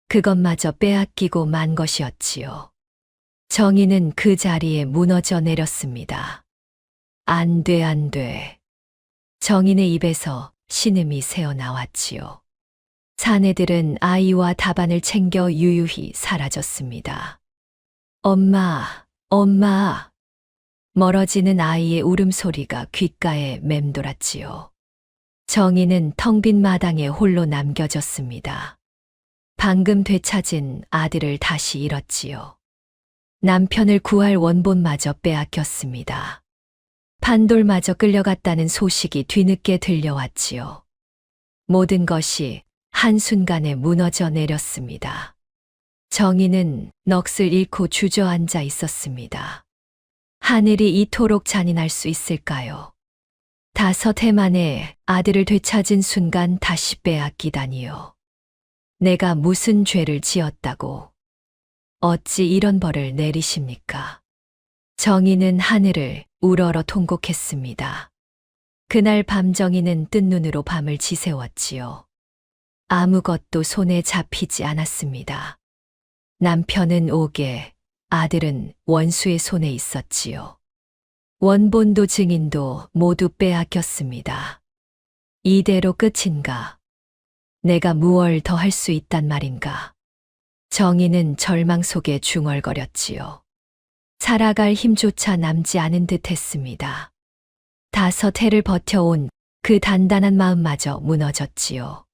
그것마저 빼앗기고 만 것이었지요. 정인은 그 자리에 무너져 내렸습니다. 안 돼, 안 돼. 정인의 입에서 신음이 새어나왔지요. 사내들은 아이와 답안을 챙겨 유유히 사라졌습니다. 엄마, 엄마. 멀어지는 아이의 울음소리가 귓가에 맴돌았지요. 정인은 텅 빈 마당에 홀로 남겨졌습니다. 방금 되찾은 아들을 다시 잃었지요. 남편을 구할 원본마저 빼앗겼습니다. 판돌마저 끌려갔다는 소식이 뒤늦게 들려왔지요. 모든 것이 한순간에 무너져 내렸습니다. 정인은 넋을 잃고 주저앉아 있었습니다. 하늘이 이토록 잔인할 수 있을까요? 5해 만에 아들을 되찾은 순간 다시 빼앗기다니요. 내가 무슨 죄를 지었다고 어찌 이런 벌을 내리십니까? 정인은 하늘을 우러러 통곡했습니다. 그날 밤 정인은 뜬 눈으로 밤을 지새웠지요. 아무것도 손에 잡히지 않았습니다. 남편은 옥에, 아들은 원수의 손에 있었지요. 원본도 증인도 모두 빼앗겼습니다. 이대로 끝인가? 내가 무얼 더 할 수 있단 말인가? 정인은 절망 속에 중얼거렸지요. 살아갈 힘조차 남지 않은 듯 했습니다. 5해를 버텨온 그 단단한 마음마저 무너졌지요.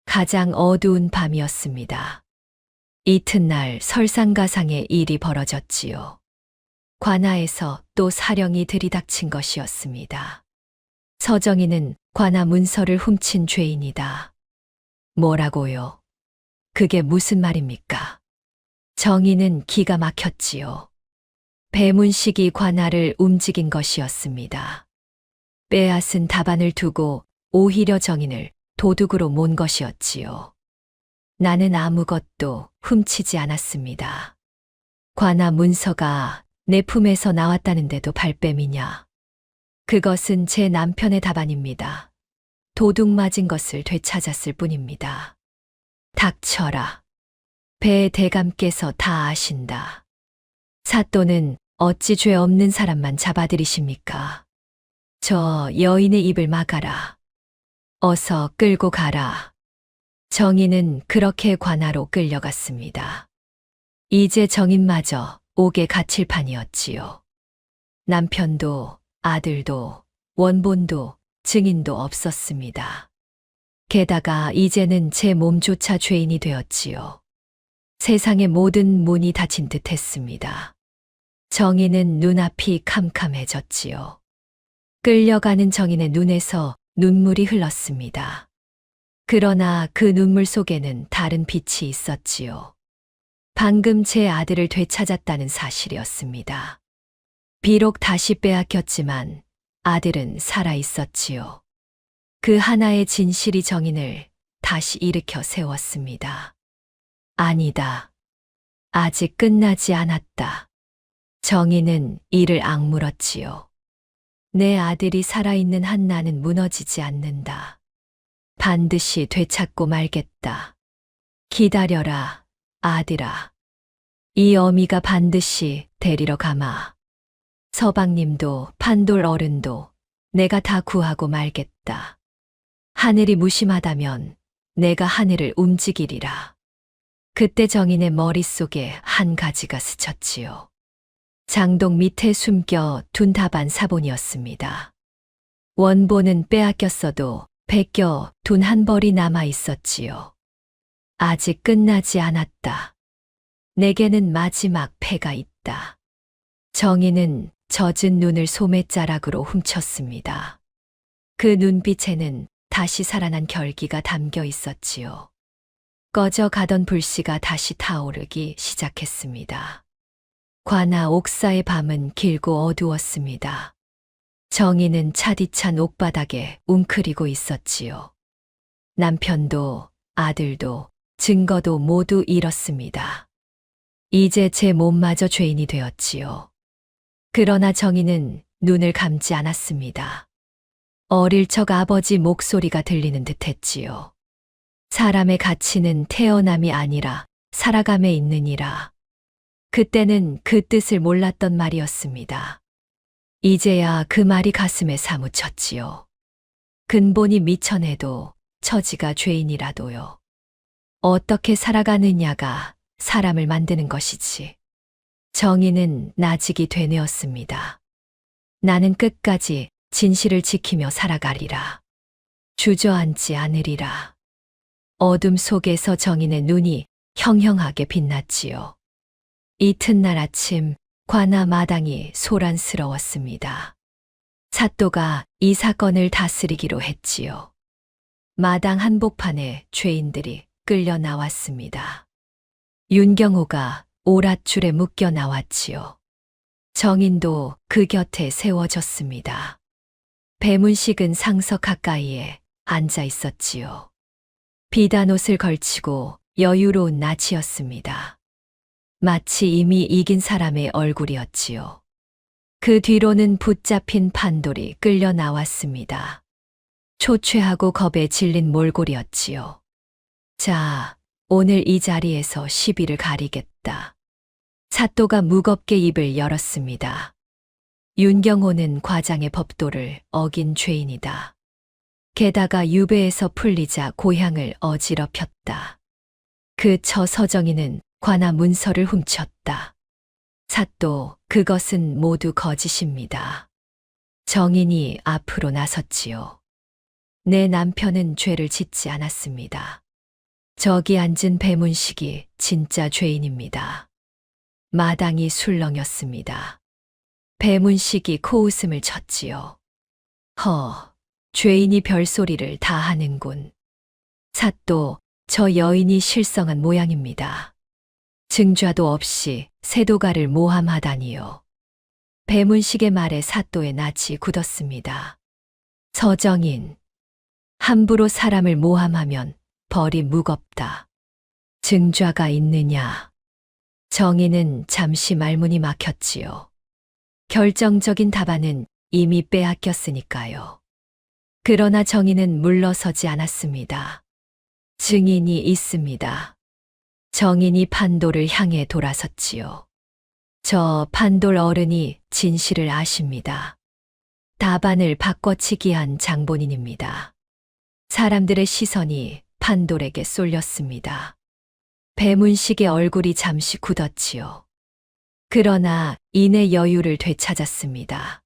가장 어두운 밤이었습니다. 이튿날 설상가상의 일이 벌어졌지요. 관아에서 또 사령이 들이닥친 것이었습니다. 서정인은 관아 문서를 훔친 죄인이다. 뭐라고요? 그게 무슨 말입니까? 정인은 기가 막혔지요. 배문식이 관아를 움직인 것이었습니다. 빼앗은 답안을 두고 오히려 정인을 도둑으로 몬 것이었지요. 나는 아무것도 훔치지 않았습니다. 관아 문서가 내 품에서 나왔다는데도 발뺌이냐? 그것은 제 남편의 답안입니다. 도둑 맞은 것을 되찾았을 뿐입니다. 닥쳐라. 배 대감께서 다 아신다. 사또는 어찌 죄 없는 사람만 잡아들이십니까? 저 여인의 입을 막아라. 어서 끌고 가라. 정인은 그렇게 관아로 끌려갔습니다. 이제 정인마저 옥에 갇힐 판이었지요. 남편도 아들도 원본도 증인도 없었습니다. 게다가 이제는 제 몸조차 죄인이 되었지요. 세상의 모든 문이 닫힌 듯 했습니다. 정인은 눈앞이 캄캄해졌지요. 끌려가는 정인의 눈에서 눈물이 흘렀습니다. 그러나 그 눈물 속에는 다른 빛이 있었지요. 방금 제 아들을 되찾았다는 사실이었습니다. 비록 다시 빼앗겼지만 아들은 살아 있었지요. 그 하나의 진실이 정인을 다시 일으켜 세웠습니다. 아니다. 아직 끝나지 않았다. 정인은 이를 악물었지요. 내 아들이 살아있는 한 나는 무너지지 않는다. 반드시 되찾고 말겠다. 기다려라, 아들아. 이 어미가 반드시 데리러 가마. 서방님도 판돌 어른도 내가 다 구하고 말겠다. 하늘이 무심하다면 내가 하늘을 움직이리라. 그때 정인의 머릿속에 한 가지가 스쳤지요. 장독 밑에 숨겨 둔 답안 사본이었습니다. 원본은 빼앗겼어도 베껴 둔 한 벌이 남아 있었지요. 아직 끝나지 않았다. 내게는 마지막 패가 있다. 정인은 젖은 눈을 소매자락으로 훔쳤습니다. 그 눈빛에는 다시 살아난 결기가 담겨 있었지요. 꺼져 가던 불씨가 다시 타오르기 시작했습니다. 관아 옥사의 밤은 길고 어두웠습니다. 정인은 차디찬 옥바닥에 웅크리고 있었지요. 남편도 아들도 증거도 모두 잃었습니다. 이제 제 몸마저 죄인이 되었지요. 그러나 정인은 눈을 감지 않았습니다. 어릴 적 아버지 목소리가 들리는 듯 했지요. 사람의 가치는 태어남이 아니라 살아감에 있느니라. 그때는 그 뜻을 몰랐던 말이었습니다. 이제야 그 말이 가슴에 사무쳤지요. 근본이 미천해도 처지가 죄인이라도요. 어떻게 살아가느냐가 사람을 만드는 것이지. 정의는 나직이 되뇌었습니다. 나는 끝까지 진실을 지키며 살아가리라. 주저앉지 않으리라. 어둠 속에서 정인의 눈이 형형하게 빛났지요. 이튿날 아침 관아 마당이 소란스러웠습니다. 사또가 이 사건을 다스리기로 했지요. 마당 한복판에 죄인들이 끌려 나왔습니다. 윤경호가 오랏줄에 묶여 나왔지요. 정인도 그 곁에 세워졌습니다. 배문식은 상석 가까이에 앉아 있었지요. 비단옷을 걸치고 여유로운 낯이었습니다. 마치 이미 이긴 사람의 얼굴이었지요. 그 뒤로는 붙잡힌 판돌이 끌려 나왔습니다. 초췌하고 겁에 질린 몰골이었지요. 자, 오늘 이 자리에서 시비를 가리겠다. 사또가 무겁게 입을 열었습니다. 윤경호는 과장의 법도를 어긴 죄인이다. 게다가 유배에서 풀리자 고향을 어지럽혔다. 그 처 서정이는 관아 문서를 훔쳤다. 사또, 그것은 모두 거짓입니다. 정인이 앞으로 나섰지요. 내 남편은 죄를 짓지 않았습니다. 저기 앉은 배문식이 진짜 죄인입니다. 마당이 술렁였습니다. 배문식이 코웃음을 쳤지요. 죄인이 별소리를 다 하는군. 사또, 저 여인이 실성한 모양입니다. 증좌도 없이 세도가를 모함하다니요. 배문식의 말에 사또의 낯이 굳었습니다. 서정인, 함부로 사람을 모함하면 벌이 무겁다. 증좌가 있느냐? 정인은 잠시 말문이 막혔지요. 결정적인 답안은 이미 빼앗겼으니까요. 그러나 정인은 물러서지 않았습니다. 증인이 있습니다. 정인이 판돌을 향해 돌아섰지요. 저 판돌 어른이 진실을 아십니다. 답안을 바꿔치기 한 장본인입니다. 사람들의 시선이 판돌에게 쏠렸습니다. 배문식의 얼굴이 잠시 굳었지요. 그러나 이내 여유를 되찾았습니다.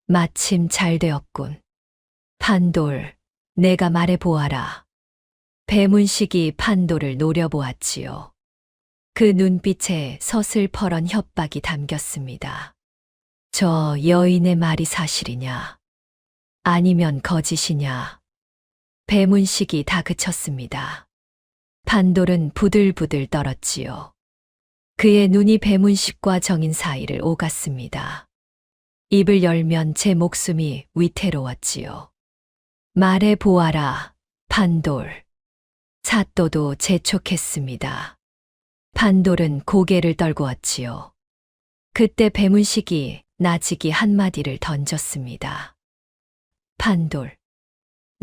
마침 잘 되었군. 판돌, 내가 말해보아라. 배문식이 판돌을 노려보았지요. 그 눈빛에 서슬퍼런 협박이 담겼습니다. 저 여인의 말이 사실이냐? 아니면 거짓이냐? 배문식이 다그쳤습니다. 판돌은 부들부들 떨었지요. 그의 눈이 배문식과 정인 사이를 오갔습니다. 입을 열면 제 목숨이 위태로웠지요. 말해보아라, 판돌. 사또도 재촉했습니다. 판돌은 고개를 떨구었지요. 그때 배문식이 나직이 한마디를 던졌습니다. 판돌,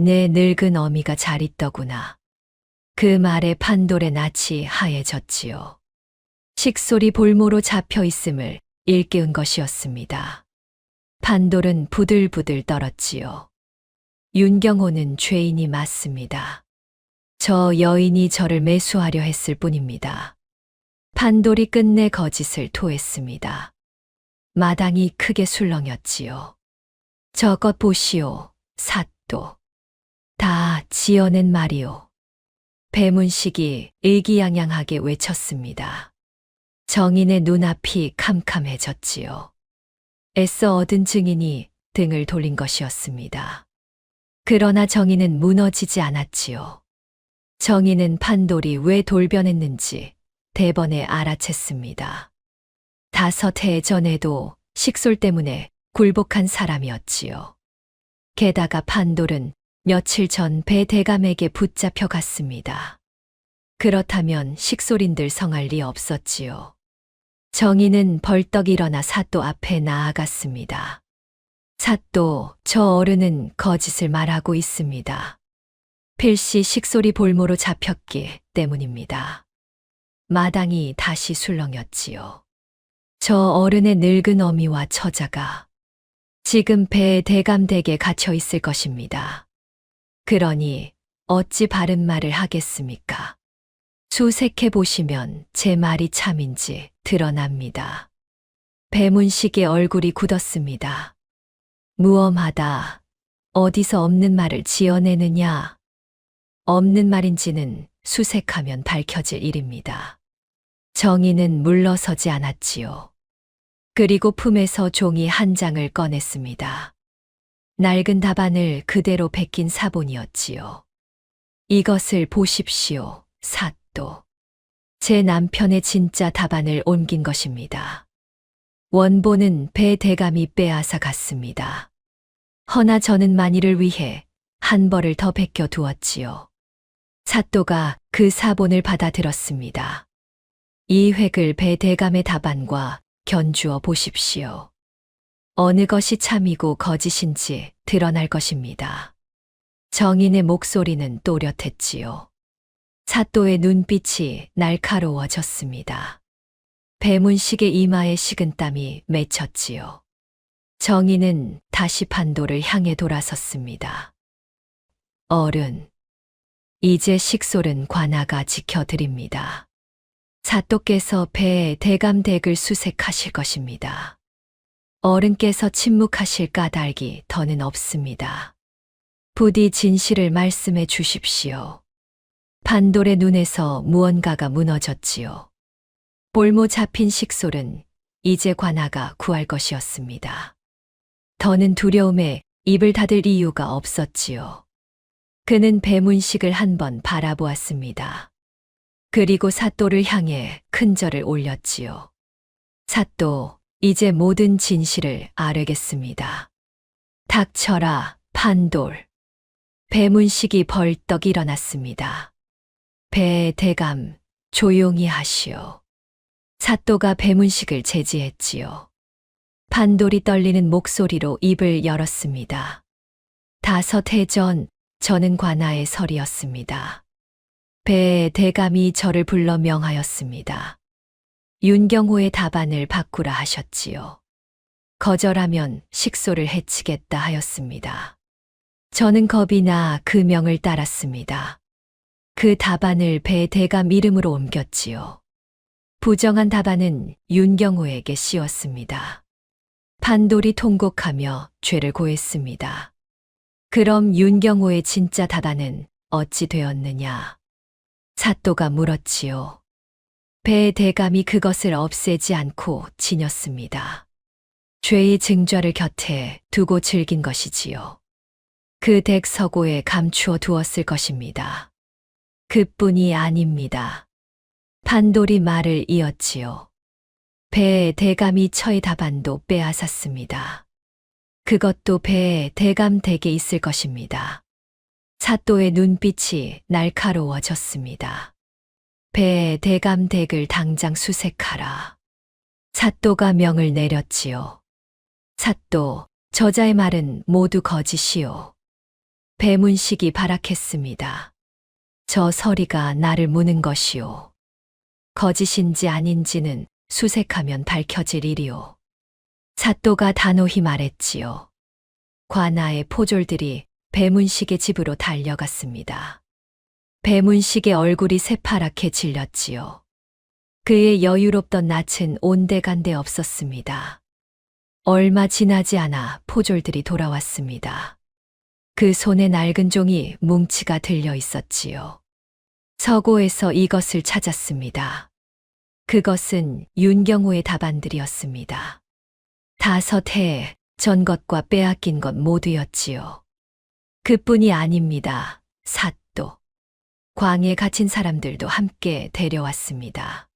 내 늙은 어미가 잘 있더구나. 그 말에 판돌의 낯이 하얘졌지요. 식솔이 볼모로 잡혀 있음을 일깨운 것이었습니다. 판돌은 부들부들 떨었지요. 윤경호는 죄인이 맞습니다. 저 여인이 저를 매수하려 했을 뿐입니다. 판돌이 끝내 거짓을 토했습니다. 마당이 크게 술렁였지요. 저것 보시오, 사또. 다 지어낸 말이오. 배문식이 의기양양하게 외쳤습니다. 정인의 눈앞이 캄캄해졌지요. 애써 얻은 증인이 등을 돌린 것이었습니다. 그러나 정인은 무너지지 않았지요. 정인은 판돌이 왜 돌변했는지 대번에 알아챘습니다. 5해 전에도 식솔 때문에 굴복한 사람이었지요. 게다가 판돌은 며칠 전 배 대감에게 붙잡혀 갔습니다. 그렇다면 식솔인들 성할 리 없었지요. 정인은 벌떡 일어나 사또 앞에 나아갔습니다. 사또, 저 어른은 거짓을 말하고 있습니다. 필시 식솔이 볼모로 잡혔기 때문입니다. 마당이 다시 술렁였지요. 저 어른의 늙은 어미와 처자가 지금 배 대감댁에 갇혀 있을 것입니다. 그러니 어찌 바른 말을 하겠습니까? 수색해 보시면 제 말이 참인지 드러납니다. 배문식의 얼굴이 굳었습니다. 무엄하다. 어디서 없는 말을 지어내느냐? 없는 말인지는 수색하면 밝혀질 일입니다. 정인은 물러서지 않았지요. 그리고 품에서 종이 한 장을 꺼냈습니다. 낡은 답안을 그대로 베낀 사본이었지요. 이것을 보십시오, 사또. 제 남편의 진짜 답안을 옮긴 것입니다. 원본은 배 대감이 빼앗아 갔습니다. 허나 저는 만일을 위해 한 벌을 더 베껴 두었지요. 사또가 그 사본을 받아들었습니다. 이 획을 배 대감의 답안과 견주어 보십시오. 어느 것이 참이고 거짓인지 드러날 것입니다. 정인의 목소리는 또렷했지요. 사또의 눈빛이 날카로워졌습니다. 배문식의 이마에 식은땀이 맺혔지요. 정인은 다시 판도를 향해 돌아섰습니다. 어른, 이제 식솔은 관아가 지켜드립니다. 사또께서 배 대감댁을 수색하실 것입니다. 어른께서 침묵하실 까닭이 더는 없습니다. 부디 진실을 말씀해 주십시오. 판돌의 눈에서 무언가가 무너졌지요. 볼모 잡힌 식솔은 이제 관아가 구할 것이었습니다. 더는 두려움에 입을 닫을 이유가 없었지요. 그는 배문식을 한번 바라보았습니다. 그리고 사또를 향해 큰 절을 올렸지요. 사또, 이제 모든 진실을 아뢰겠습니다. 닥쳐라, 판돌. 배문식이 벌떡 일어났습니다. 배 대감, 조용히 하시오. 사또가 배문식을 제지했지요. 판돌이 떨리는 목소리로 입을 열었습니다. 5해 전 저는 관아의 설이었습니다. 배 대감이 저를 불러 명하였습니다. 윤경호의 답안을 바꾸라 하셨지요. 거절하면 식솔을 해치겠다 하였습니다. 저는 겁이 나 그 명을 따랐습니다. 그 답안을 배 대감 이름으로 옮겼지요. 부정한 답안은 윤경호에게 씌웠습니다. 판돌이 통곡하며 죄를 고했습니다. 그럼 윤경호의 진짜 답안은 어찌 되었느냐? 사또가 물었지요. 배 대감이 그것을 없애지 않고 지녔습니다. 죄의 증좌를 곁에 두고 즐긴 것이지요. 그 댁 서고에 감추어 두었을 것입니다. 그뿐이 아닙니다. 판돌이 말을 이었지요. 배 대감이 처의 답안도 빼앗았습니다. 그것도 배 대감 댁에 있을 것입니다. 사또의 눈빛이 날카로워졌습니다. 배 대감 댁을 당장 수색하라. 사또가 명을 내렸지요. 사또, 저자의 말은 모두 거짓이요. 배문식이 발악했습니다. 저 서리가 나를 무는 것이오. 거짓인지 아닌지는 수색하면 밝혀질 일이오. 사또가 단호히 말했지요. 관아의 포졸들이 배문식의 집으로 달려갔습니다. 배문식의 얼굴이 새파랗게 질렸지요. 그의 여유롭던 낯은 온데간데 없었습니다. 얼마 지나지 않아 포졸들이 돌아왔습니다. 그 손에 낡은 종이 뭉치가 들려 있었지요. 서고에서 이것을 찾았습니다. 그것은 윤경호의 답안들이었습니다. 5해 전 것과 빼앗긴 것 모두였지요. 그뿐이 아닙니다. 사또. 광에 갇힌 사람들도 함께 데려왔습니다.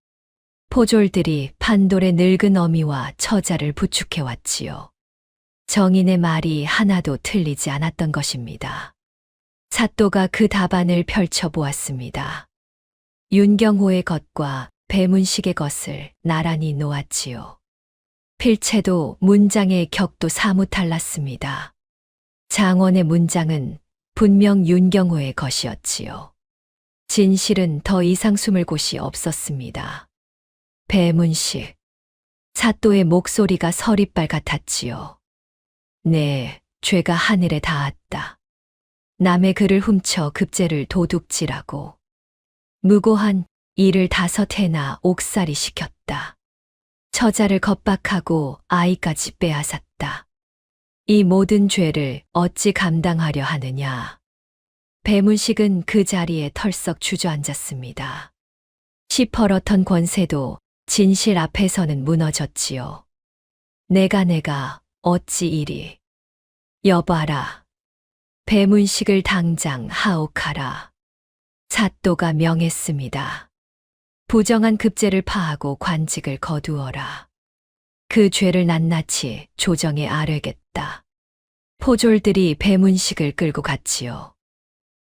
포졸들이 판돌의 늙은 어미와 처자를 부축해 왔지요. 정인의 말이 하나도 틀리지 않았던 것입니다. 사또가 그 답안을 펼쳐보았습니다. 윤경호의 것과 배문식의 것을 나란히 놓았지요. 필체도 문장의 격도 사뭇 달랐습니다. 장원의 문장은 분명 윤경호의 것이었지요. 진실은 더 이상 숨을 곳이 없었습니다. 배문식. 사또의 목소리가 서리빨 같았지요. 네, 죄가 하늘에 닿았다. 남의 글을 훔쳐 급제를 도둑질하고 무고한 일을 5해나 옥살이 시켰다. 처자를 겁박하고 아이까지 빼앗았다. 이 모든 죄를 어찌 감당하려 하느냐. 배문식은 그 자리에 털썩 주저앉았습니다. 시퍼렇던 권세도 진실 앞에서는 무너졌지요. 내가 어찌 이리. 여봐라. 배문식을 당장 하옥하라. 사또가 명했습니다. 부정한 급제를 파하고 관직을 거두어라. 그 죄를 낱낱이 조정에 아뢰겠다. 포졸들이 배문식을 끌고 갔지요.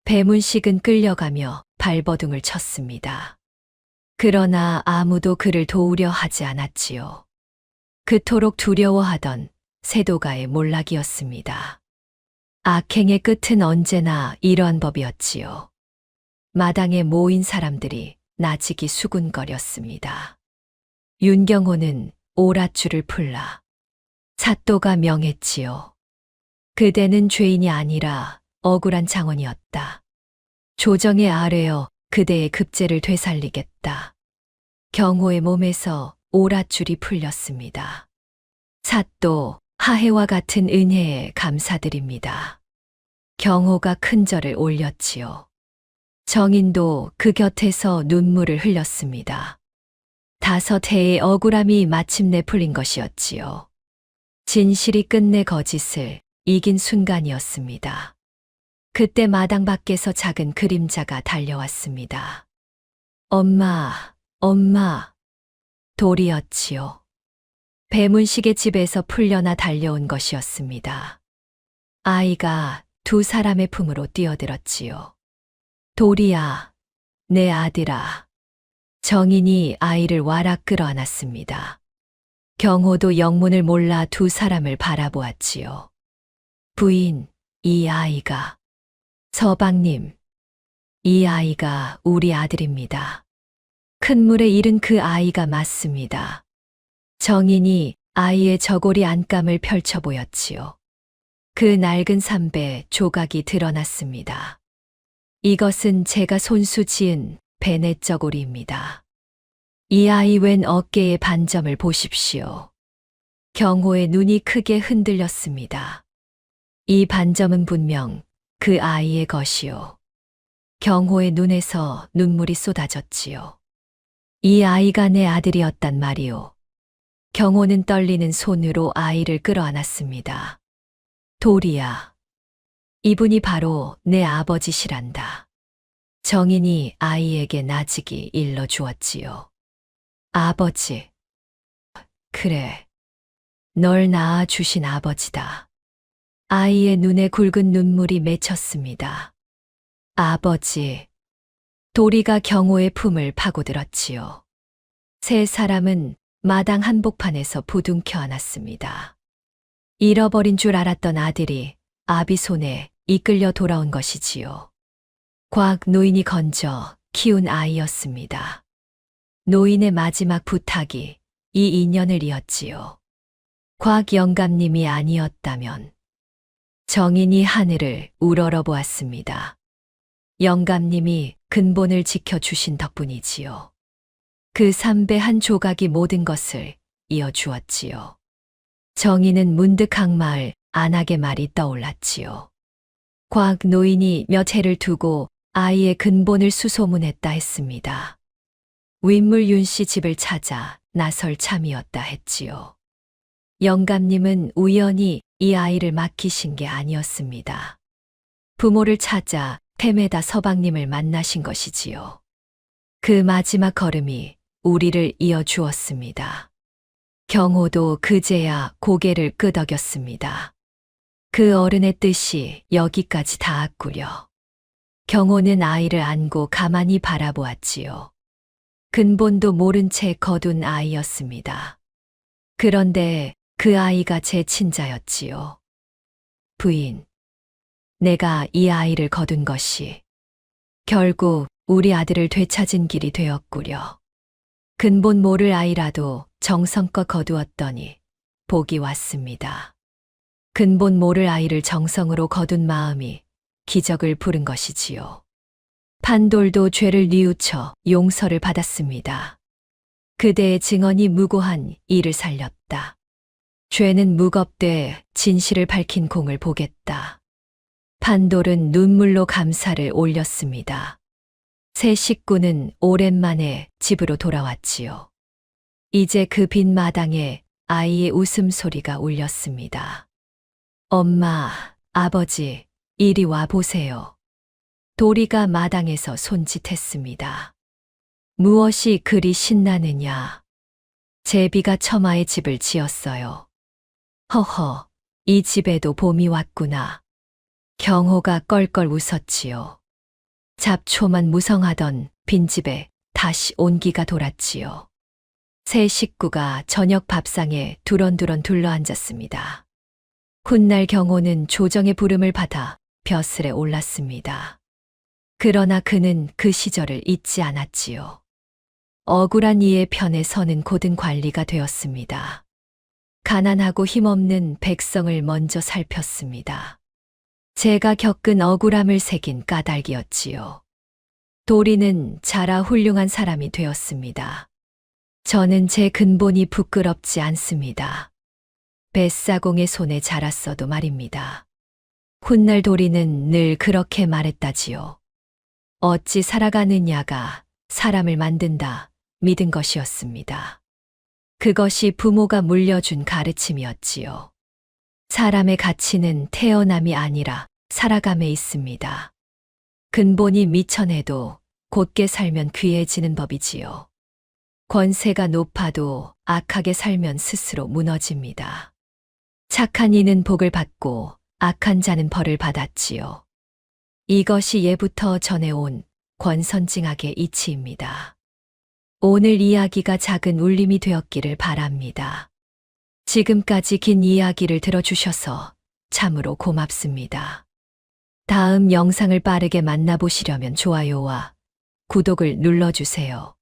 배문식은 끌려가며 발버둥을 쳤습니다. 그러나 아무도 그를 도우려 하지 않았지요. 그토록 두려워하던 세도가의 몰락이었습니다. 악행의 끝은 언제나 이러한 법이었지요. 마당에 모인 사람들이 나직이 수군거렸습니다. 윤경호는 오랏줄을 풀라. 사또가 명했지요. 그대는 죄인이 아니라 억울한 장원이었다. 조정에 아뢰어 그대의 급제를 되살리겠다. 경호의 몸에서 오랏줄이 풀렸습니다. 사또, 하해와 같은 은혜에 감사드립니다. 경호가 큰 절을 올렸지요. 정인도 그 곁에서 눈물을 흘렸습니다. 5해의 억울함이 마침내 풀린 것이었지요. 진실이 끝내 거짓을 이긴 순간이었습니다. 그때 마당 밖에서 작은 그림자가 달려왔습니다. 엄마, 엄마. 돌이었지요. 배문식의 집에서 풀려나 달려온 것이었습니다. 아이가 2 사람의 품으로 뛰어들었지요. 돌이야, 내 아들아. 정인이 아이를 와락 끌어안았습니다. 경호도 영문을 몰라 2 사람을 바라보았지요. 부인, 이 아이가. 서방님, 이 아이가 우리 아들입니다. 큰 물에 잃은 그 아이가 맞습니다. 정인이 아이의 저고리 안감을 펼쳐 보였지요. 그 낡은 삼배 조각이 드러났습니다. 이것은 제가 손수 지은 베네 저고리입니다. 이 아이 왼 어깨의 반점을 보십시오. 경호의 눈이 크게 흔들렸습니다. 이 반점은 분명 그 아이의 것이요. 경호의 눈에서 눈물이 쏟아졌지요. 이 아이가 내 아들이었단 말이오. 경호는 떨리는 손으로 아이를 끌어안았습니다. 돌이야. 이분이 바로 내 아버지시란다. 정인이 아이에게 나직이 일러주었지요. 아버지. 그래. 널 낳아주신 아버지다. 아이의 눈에 굵은 눈물이 맺혔습니다. 아버지. 도리가 경호의 품을 파고들었지요. 3 사람은 마당 한복판에서 부둥켜 안았습니다. 잃어버린 줄 알았던 아들이 아비 손에 이끌려 돌아온 것이지요. 과학 노인이 건져 키운 아이였습니다. 노인의 마지막 부탁이 이 인연을 이었지요. 과학 영감님이 아니었다면 정인이 하늘을 우러러 보았습니다. 영감님이 근본을 지켜주신 덕분이지요. 그 삼배 한 조각이 모든 것을 이어주었지요. 정인은 문득 항마을 안악의 말이 떠올랐지요. 과학 노인이 몇 해를 두고 아이의 근본을 수소문했다 했습니다. 윗물 윤씨 집을 찾아 나설 참이었다 했지요. 영감님은 우연히 이 아이를 맡기신 게 아니었습니다. 부모를 찾아 태메다 서방님을 만나신 것이지요. 그 마지막 걸음이 우리를 이어주었습니다. 경호도 그제야 고개를 끄덕였습니다. 그 어른의 뜻이 여기까지 닿았구려. 경호는 아이를 안고 가만히 바라보았지요. 근본도 모른 채 거둔 아이였습니다. 그런데 그 아이가 제 친자였지요. 부인, 내가 이 아이를 거둔 것이 결국 우리 아들을 되찾은 길이 되었구려. 근본 모를 아이라도 정성껏 거두었더니 복이 왔습니다. 근본 모를 아이를 정성으로 거둔 마음이 기적을 부른 것이지요. 판돌도 죄를 뉘우쳐 용서를 받았습니다. 그대의 증언이 무고한 이를 살렸다. 죄는 무겁되 진실을 밝힌 공을 보겠다. 판돌은 눈물로 감사를 올렸습니다. 새 식구는 오랜만에 집으로 돌아왔지요. 이제 그 빈 마당에 아이의 웃음소리가 울렸습니다. 엄마, 아버지, 이리 와 보세요. 도리가 마당에서 손짓했습니다. 무엇이 그리 신나느냐? 제비가 처마에 집을 지었어요. 허허, 이 집에도 봄이 왔구나. 경호가 껄껄 웃었지요. 잡초만 무성하던 빈집에 다시 온기가 돌았지요. 새 식구가 저녁 밥상에 두런두런 둘러앉았습니다. 훗날 경호는 조정의 부름을 받아 벼슬에 올랐습니다. 그러나 그는 그 시절을 잊지 않았지요. 억울한 이의 편에 서는 고든 관리가 되었습니다. 가난하고 힘없는 백성을 먼저 살폈습니다. 제가 겪은 억울함을 새긴 까닭이었지요. 도리는 자라 훌륭한 사람이 되었습니다. 저는 제 근본이 부끄럽지 않습니다. 뱃사공의 손에 자랐어도 말입니다. 훗날 도리는 늘 그렇게 말했다지요. 어찌 살아가느냐가 사람을 만든다 믿은 것이었습니다. 그것이 부모가 물려준 가르침이었지요. 사람의 가치는 태어남이 아니라 살아감에 있습니다. 근본이 미천해도 곧게 살면 귀해지는 법이지요. 권세가 높아도 악하게 살면 스스로 무너집니다. 착한 이는 복을 받고 악한 자는 벌을 받았지요. 이것이 예부터 전해온 권선징악의 이치입니다. 오늘 이야기가 작은 울림이 되었기를 바랍니다. 지금까지 긴 이야기를 들어주셔서 참으로 고맙습니다. 다음 영상을 빠르게 만나보시려면 좋아요와 구독을 눌러주세요.